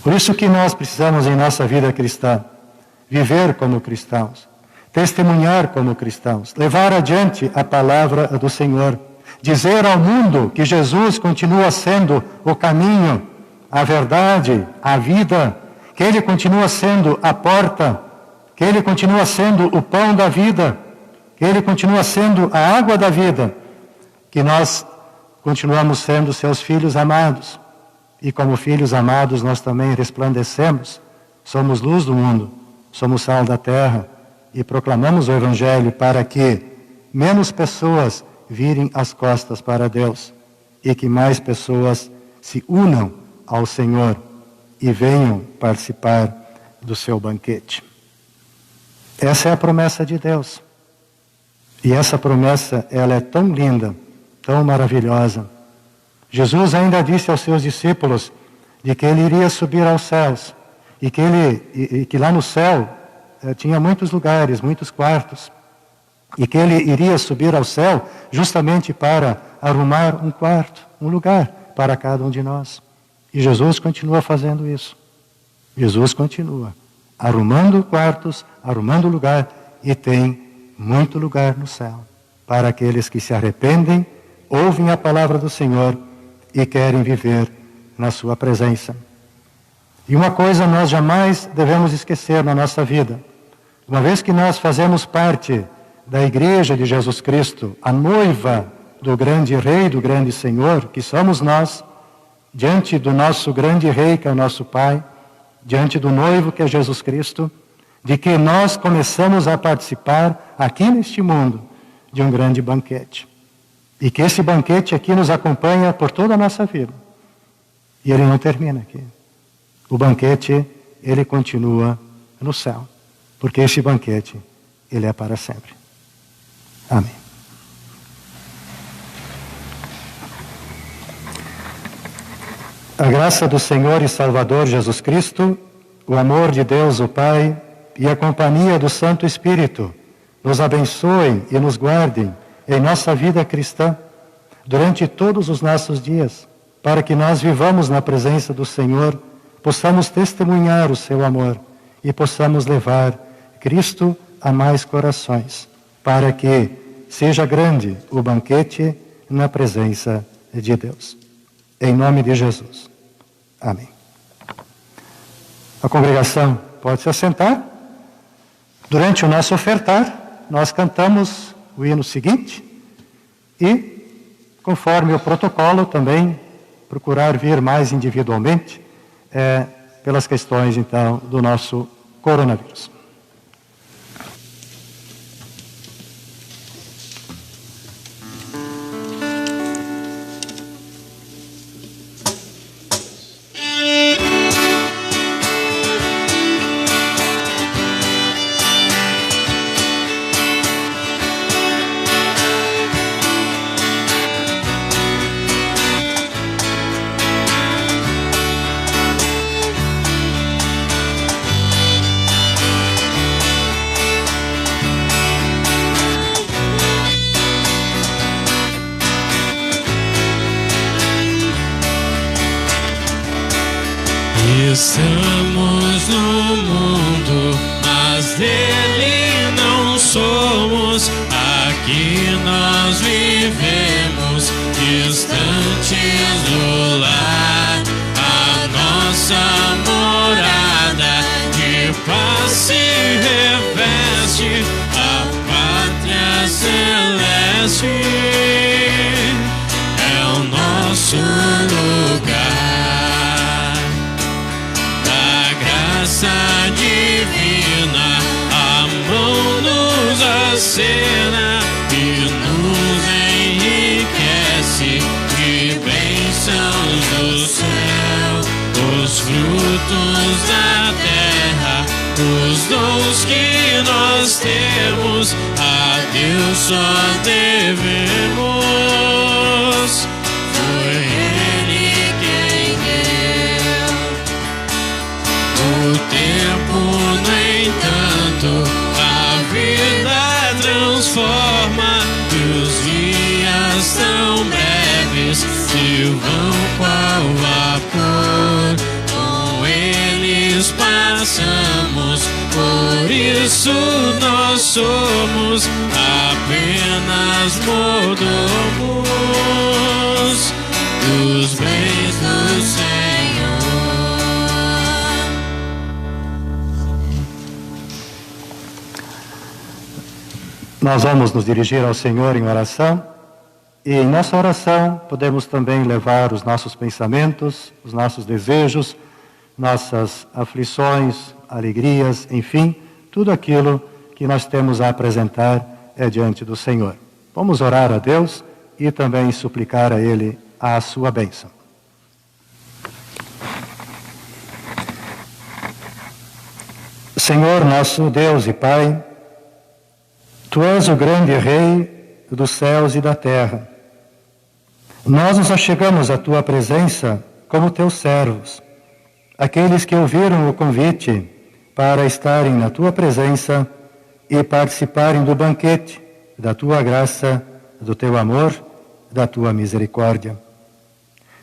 Por isso que nós precisamos em nossa vida cristã viver como cristãos, testemunhar como cristãos, levar adiante a palavra do Senhor, dizer ao mundo que Jesus continua sendo o caminho, a verdade, a vida, que Ele continua sendo a porta, que Ele continua sendo o pão da vida, que Ele continua sendo a água da vida, que nós continuamos sendo seus filhos amados. E como filhos amados nós também resplandecemos, somos luz do mundo, somos sal da terra e proclamamos o Evangelho para que menos pessoas virem as costas para Deus e que mais pessoas se unam ao Senhor e venham participar do seu banquete. Essa é a promessa de Deus. E essa promessa, ela é tão linda, tão maravilhosa. Jesus ainda disse aos seus discípulos de que Ele iria subir aos céus e que lá no céu tinha muitos lugares, muitos quartos, e que Ele iria subir ao céu justamente para arrumar um quarto, um lugar para cada um de nós. E Jesus continua fazendo isso. Jesus continua arrumando quartos, arrumando lugar, e tem muito lugar no céu para aqueles que se arrependem, ouvem a palavra do Senhor e querem viver na sua presença. E uma coisa nós jamais devemos esquecer na nossa vida. Uma vez que nós fazemos parte da Igreja de Jesus Cristo, a noiva do grande Rei, do grande Senhor, que somos nós, diante do nosso grande Rei, que é o nosso Pai, diante do noivo, que é Jesus Cristo, de que nós começamos a participar aqui neste mundo de um grande banquete. E que esse banquete aqui nos acompanha por toda a nossa vida. E ele não termina aqui. O banquete, ele continua no céu. Porque esse banquete, ele é para sempre. Amém. A graça do Senhor e Salvador Jesus Cristo, o amor de Deus o Pai e a companhia do Santo Espírito nos abençoem e nos guardem em nossa vida cristã durante todos os nossos dias, para que nós vivamos na presença do Senhor, possamos testemunhar o seu amor e possamos levar Cristo a mais corações, para que seja grande o banquete na presença de Deus. Em nome de Jesus. Amém. A congregação pode se assentar. Durante o nosso ofertar, nós cantamos o hino seguinte e, conforme o protocolo, também procurar vir mais individualmente, pelas questões, então, do nosso coronavírus. Estamos no mundo, mas dele não somos. Aqui nós vivemos, distantes do lar. A nossa morada de paz se reveste, a pátria celeste é o nosso lugar. Da graça divina a mão nos acena e nos enriquece de bênçãos do céu, os frutos da terra, os dons que nós temos, a Deus só devemos. Foi Ele quem deu. O tempo, no entanto, a vida transforma, e os dias tão breves se vão qual vapor. Com eles passamos, por isso nós somos apenas mordomos dos bens do Senhor. Nós vamos nos dirigir ao Senhor em oração, e em nossa oração podemos também levar os nossos pensamentos, os nossos desejos, nossas aflições, alegrias, enfim, tudo aquilo que nós temos a apresentar diante do Senhor. Vamos orar a Deus e também suplicar a Ele a sua bênção. Senhor nosso Deus e Pai, Tu és o grande Rei dos céus e da terra. Nós nos achegamos à Tua presença como Teus servos, aqueles que ouviram o convite para estarem na Tua presença e participarem do banquete da Tua graça, do Teu amor, da Tua misericórdia.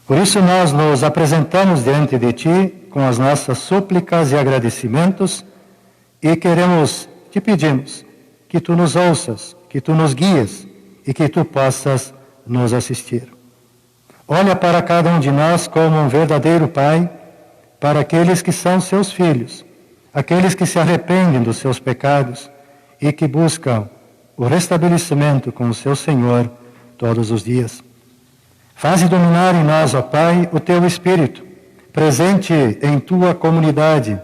Por isso nós nos apresentamos diante de Ti com as nossas súplicas e agradecimentos e Te pedimos que Tu nos ouças, que Tu nos guies e que Tu possas nos assistir. Olha para cada um de nós como um verdadeiro Pai, para aqueles que são Seus filhos, aqueles que se arrependem dos seus pecados e que buscam o restabelecimento com o seu Senhor todos os dias. Faze dominar em nós, ó Pai, o Teu Espírito, presente em Tua comunidade,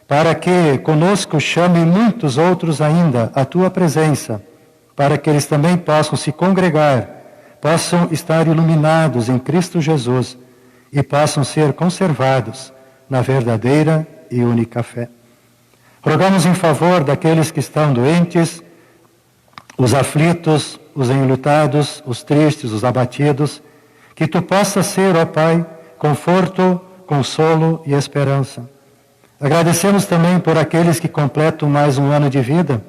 para que conosco chame muitos outros ainda à Tua presença, para que eles também possam se congregar, possam estar iluminados em Cristo Jesus e possam ser conservados na verdadeira e única fé. Rogamos em favor daqueles que estão doentes, os aflitos, os enlutados, os tristes, os abatidos, que Tu possas ser, ó Pai, conforto, consolo e esperança. Agradecemos também por aqueles que completam mais um ano de vida,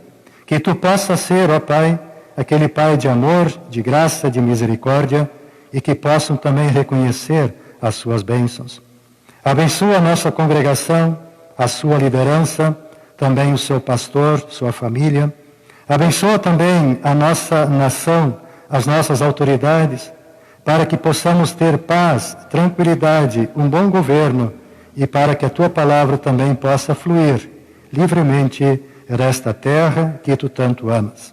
que Tu possas ser, ó Pai, aquele Pai de amor, de graça, de misericórdia, e que possam também reconhecer as Suas bênçãos. Abençoa a nossa congregação, a sua liderança, também o seu pastor, sua família. Abençoa também a nossa nação, as nossas autoridades, para que possamos ter paz, tranquilidade, um bom governo e para que a Tua palavra também possa fluir livremente nesta terra que Tu tanto amas.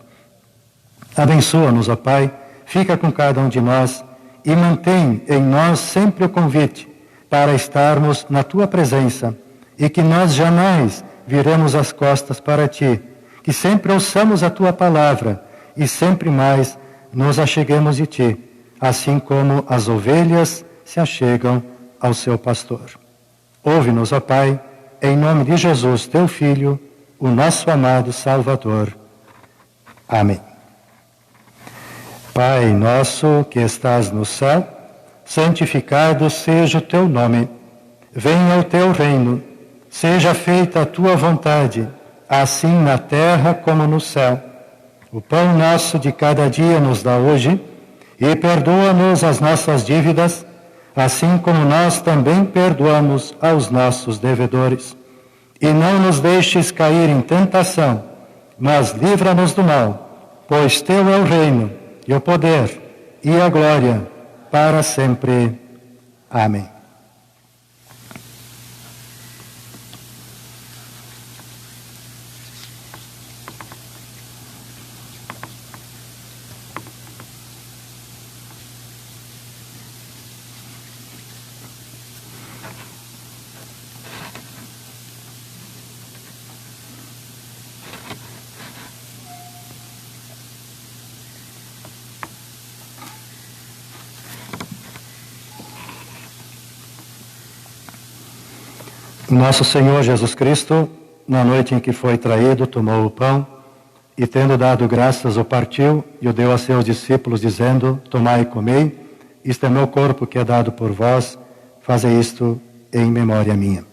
Abençoa-nos, ó Pai, fica com cada um de nós e mantém em nós sempre o convite para estarmos na Tua presença e que nós jamais viremos as costas para Ti, que sempre ouçamos a Tua palavra e sempre mais nos acheguemos de Ti, assim como as ovelhas se achegam ao seu pastor. Ouve-nos, ó Pai, em nome de Jesus, Teu Filho, o nosso amado Salvador. Amém. Pai nosso que estás no céu, santificado seja o Teu nome. Venha o Teu reino. Seja feita a Tua vontade, assim na terra como no céu. O pão nosso de cada dia nos dá hoje, e perdoa-nos as nossas dívidas, assim como nós também perdoamos aos nossos devedores. E não nos deixes cair em tentação, mas livra-nos do mal, pois teu é o reino, e o poder, e a glória, para sempre. Amém. Nosso Senhor Jesus Cristo, na noite em que foi traído, tomou o pão e, tendo dado graças, o partiu e o deu a seus discípulos, dizendo: tomai e comei, isto é meu corpo que é dado por vós, fazei isto em memória minha.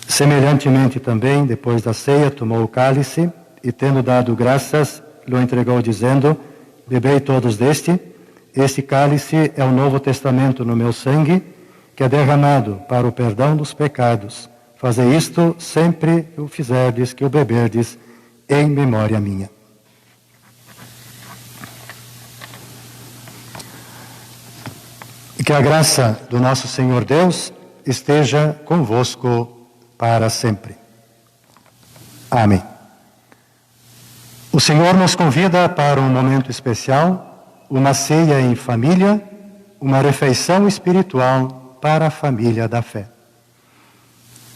Semelhantemente também, depois da ceia, tomou o cálice e, tendo dado graças, lhe entregou, dizendo: bebei todos deste, este cálice é o novo testamento no meu sangue, que é derramado para o perdão dos pecados. Fazei isto sempre que o fizerdes, que o beberdes, em memória minha. E que a graça do nosso Senhor Deus esteja convosco para sempre. Amém. O Senhor nos convida para um momento especial, uma ceia em família, uma refeição espiritual para a família da fé.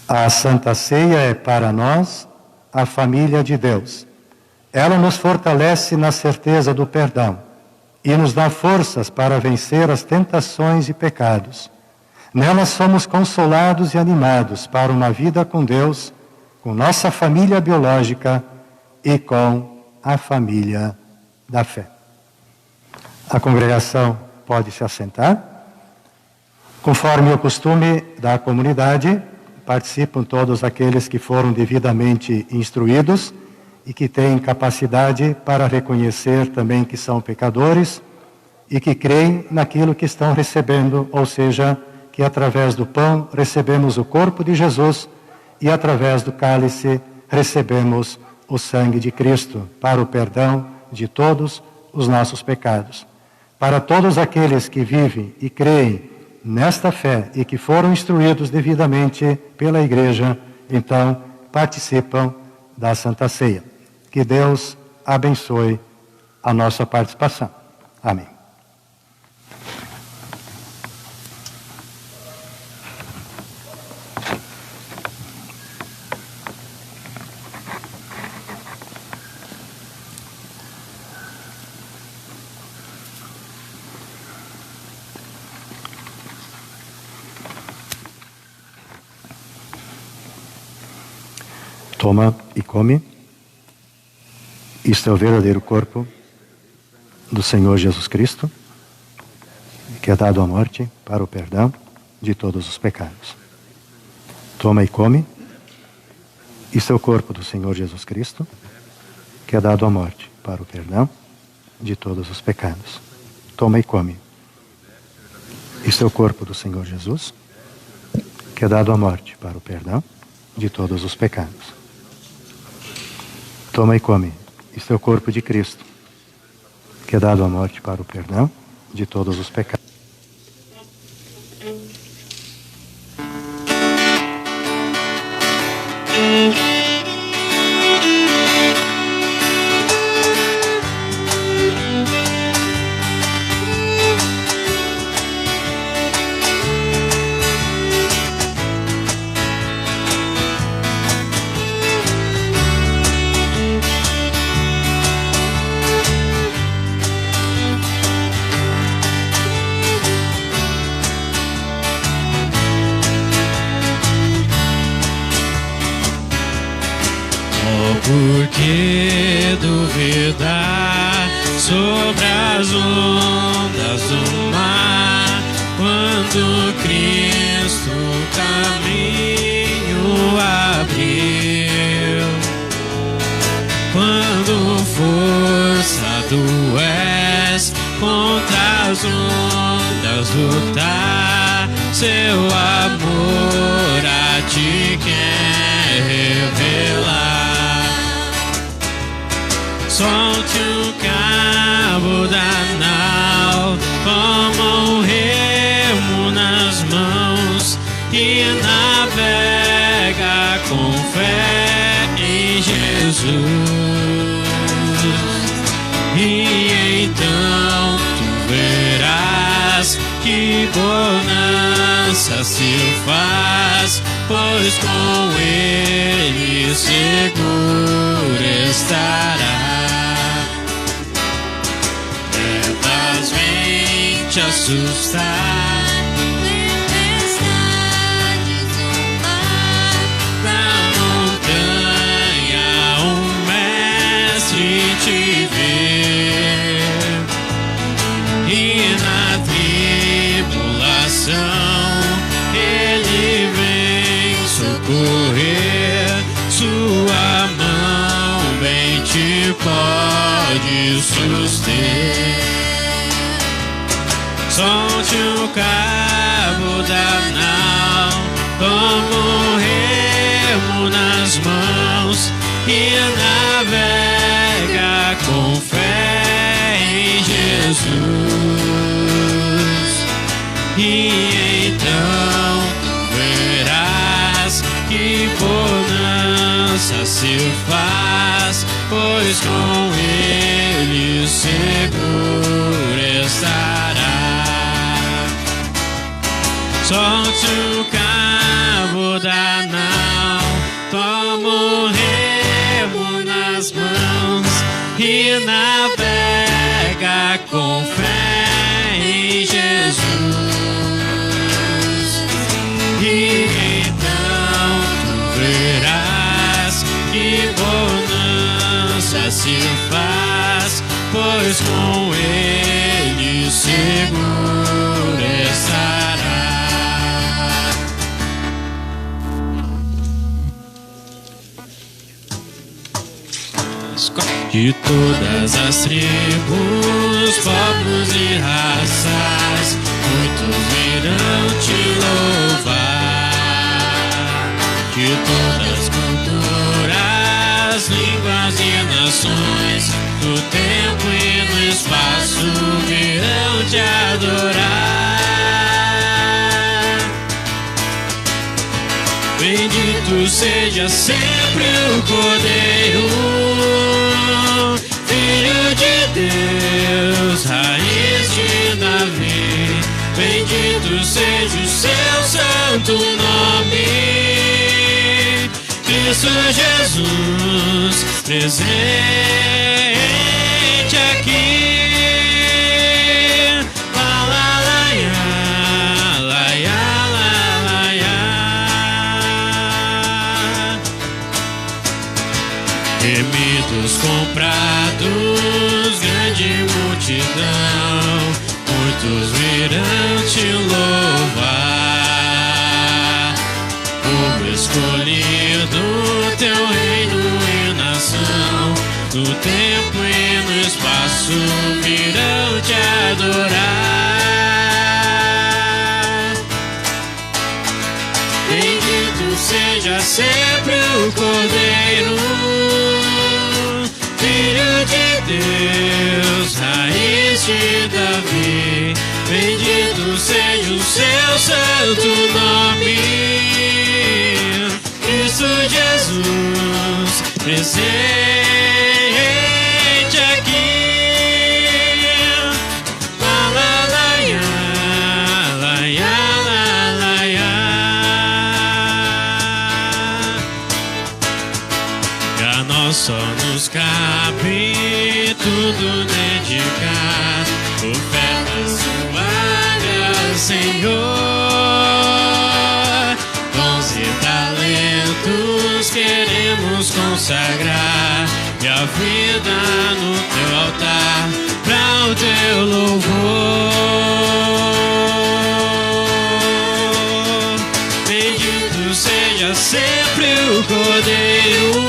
A Santa Ceia é para nós a família de Deus. Ela nos fortalece na certeza do perdão e nos dá forças para vencer as tentações e pecados. Nela somos consolados e animados para uma vida com Deus, com nossa família biológica e com a família da fé. A congregação pode se assentar. Conforme o costume da comunidade, participam todos aqueles que foram devidamente instruídos e que têm capacidade para reconhecer também que são pecadores e que creem naquilo que estão recebendo, ou seja, que através do pão recebemos o corpo de Jesus e através do cálice recebemos o sangue de Cristo para o perdão de todos os nossos pecados. Para todos aqueles que vivem e creem nesta fé e que foram instruídos devidamente pela Igreja, então participam da Santa Ceia. Que Deus abençoe a nossa participação. Amém. Toma e come. Isto é o verdadeiro corpo do Senhor Jesus Cristo, que é dado à morte para o perdão de todos os pecados. Toma e come. Isto é o corpo do Senhor Jesus Cristo, que é dado à morte para o perdão de todos os pecados. Toma e come. Isto é o corpo do Senhor Jesus, que é dado à morte para o perdão de todos os pecados. Toma e come. Isto é o corpo de Cristo, que é dado à morte para o perdão de todos os pecados. Por que duvidar sobre as ondas do mar, quando Cristo o caminho abriu, quando força do és contra as ondas lutar, seu amor a ti quer revelar. Solte o cabo da nau, toma um remo nas mãos e navega com fé em Jesus. E então tu verás que bonança se faz, pois com ele seguro estará. Trevas vêm te assustar, te ver, e na tribulação ele vem socorrer, sua mão bem te pode suster. Solte o cabo da nau, toma um remo nas mãos e navega com fé em Jesus. E então tu verás que bonança se faz, pois com ele seguro estará. Solte o cabo da nau, toma o remo nas mãos e navega com fé em Jesus. E então tu verás que bonança se faz, pois com ele seguro estará. De todas as tribos, povos e raças, muitos virão te louvar. De todas as culturas, línguas e nações, no tempo e no espaço virão te adorar. Bendito seja sempre o Cordeiro, Filho de Deus, raiz de Davi. Bendito seja o seu santo nome, Cristo Jesus, presente aqui. Remidos, comprados, grande multidão, muitos virão te louvar. Povo escolhido, teu reino e nação, no tempo e no espaço virão te adorar. Bendito seja sempre o Cordeiro, Filho de Deus, raiz de Davi. Bendito seja o seu santo nome, Cristo Jesus, presente aqui. Só nos cabe tudo dedicar, ofertas suaves, Senhor. Dons e talentos queremos consagrar, e a vida no teu altar, para o teu louvor. Bendito seja sempre o Cordeiro,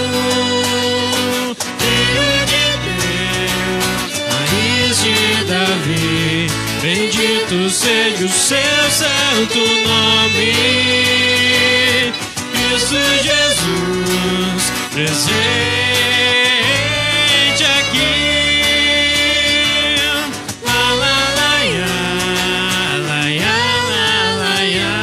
Davi. bendito seja o seu santo nome. Cristo Jesus, presente aqui. La la la ya, la ya la la ya.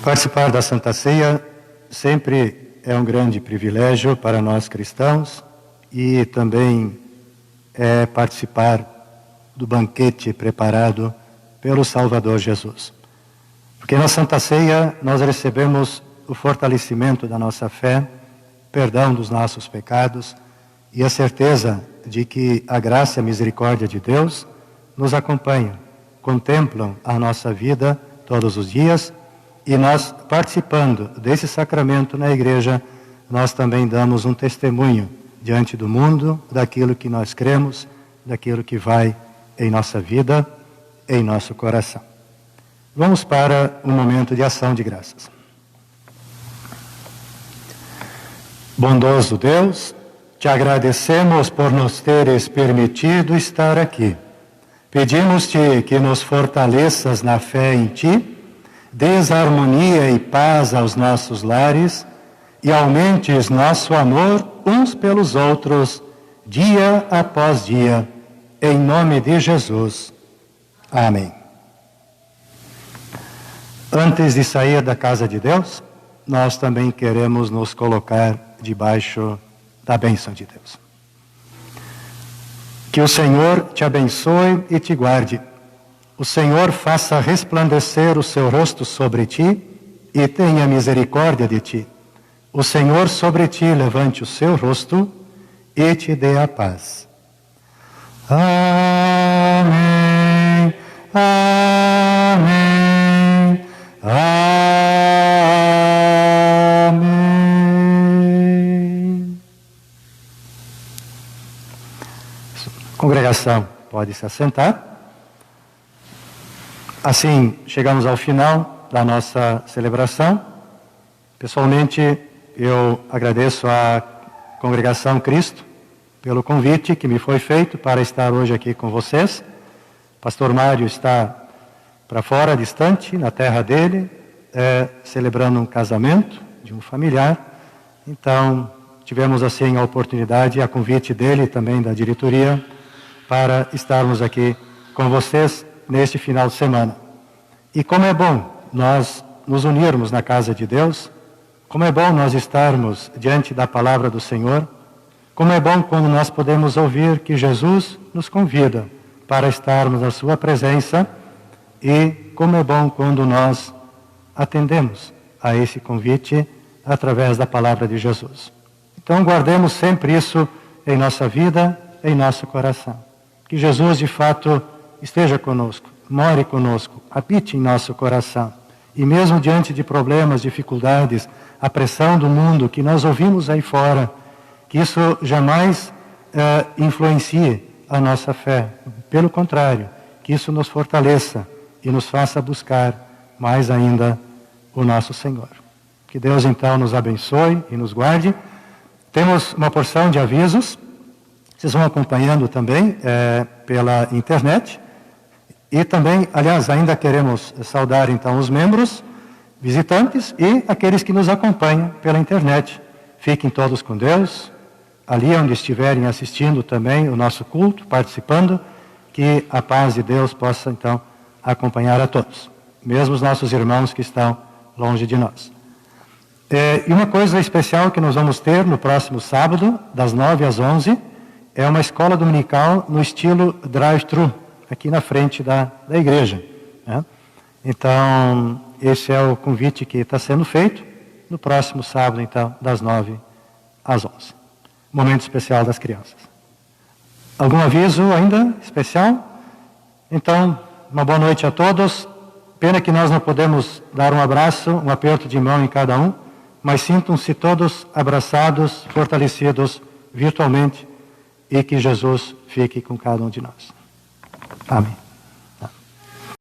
Participar da Santa Ceia sempre é um grande privilégio para nós cristãos e também é participar do banquete preparado pelo Salvador Jesus. Porque na Santa Ceia nós recebemos o fortalecimento da nossa fé, perdão dos nossos pecados e a certeza de que a graça e a misericórdia de Deus nos acompanham, contemplam a nossa vida todos os dias. E nós, participando desse sacramento na igreja, nós também damos um testemunho diante do mundo daquilo que nós cremos, daquilo que vai em nossa vida, em nosso coração. Vamos para um momento de ação de graças. Bondoso Deus, te agradecemos por nos teres permitido estar aqui. Pedimos-te que nos fortaleças na fé em ti, dês harmonia e paz aos nossos lares e aumentes nosso amor uns pelos outros, dia após dia, em nome de Jesus. Amém. Antes de sair da casa de Deus, nós também queremos nos colocar debaixo da bênção de Deus. Que o Senhor te abençoe e te guarde. O Senhor faça resplandecer o seu rosto sobre ti e tenha misericórdia de ti. O Senhor sobre ti levante o seu rosto e te dê a paz. Amém. Amém. Amém. A congregação pode se assentar. Assim, chegamos ao final da nossa celebração. Pessoalmente, eu agradeço à Congregação Cristo pelo convite que me foi feito para estar hoje aqui com vocês. O pastor Mário está para fora, distante, na terra dele, celebrando um casamento de um familiar. Então, tivemos assim a oportunidade, a convite dele e também da diretoria, para estarmos aqui com vocês neste final de semana. E como é bom nós nos unirmos na casa de Deus, como é bom nós estarmos diante da palavra do Senhor, como é bom quando nós podemos ouvir que Jesus nos convida para estarmos na sua presença e como é bom quando nós atendemos a esse convite através da palavra de Jesus. Então guardemos sempre isso em nossa vida, em nosso coração. Que Jesus de fato esteja conosco, more conosco, habite em nosso coração. E mesmo diante de problemas, dificuldades, a pressão do mundo que nós ouvimos aí fora, que isso jamais influencie a nossa fé. Pelo contrário, que isso nos fortaleça e nos faça buscar mais ainda o nosso Senhor. Que Deus então nos abençoe e nos guarde. Temos uma porção de avisos, vocês vão acompanhando também pela internet. E também, aliás, ainda queremos saudar então os membros, visitantes e aqueles que nos acompanham pela internet. Fiquem todos com Deus, ali onde estiverem assistindo também o nosso culto, participando, que a paz de Deus possa então acompanhar a todos, mesmo os nossos irmãos que estão longe de nós. E uma coisa especial que nós vamos ter no próximo sábado, das 9 às 11, é uma escola dominical no estilo drive-thru, aqui na frente da igreja. Né? Então, esse é o convite que está sendo feito no próximo sábado, então, das 9 às 11. Momento especial das crianças. Algum aviso ainda especial? Então, uma boa noite a todos. Pena que nós não podemos dar um abraço, um aperto de mão em cada um, mas sintam-se todos abraçados, fortalecidos virtualmente e que Jesus fique com cada um de nós. Amém.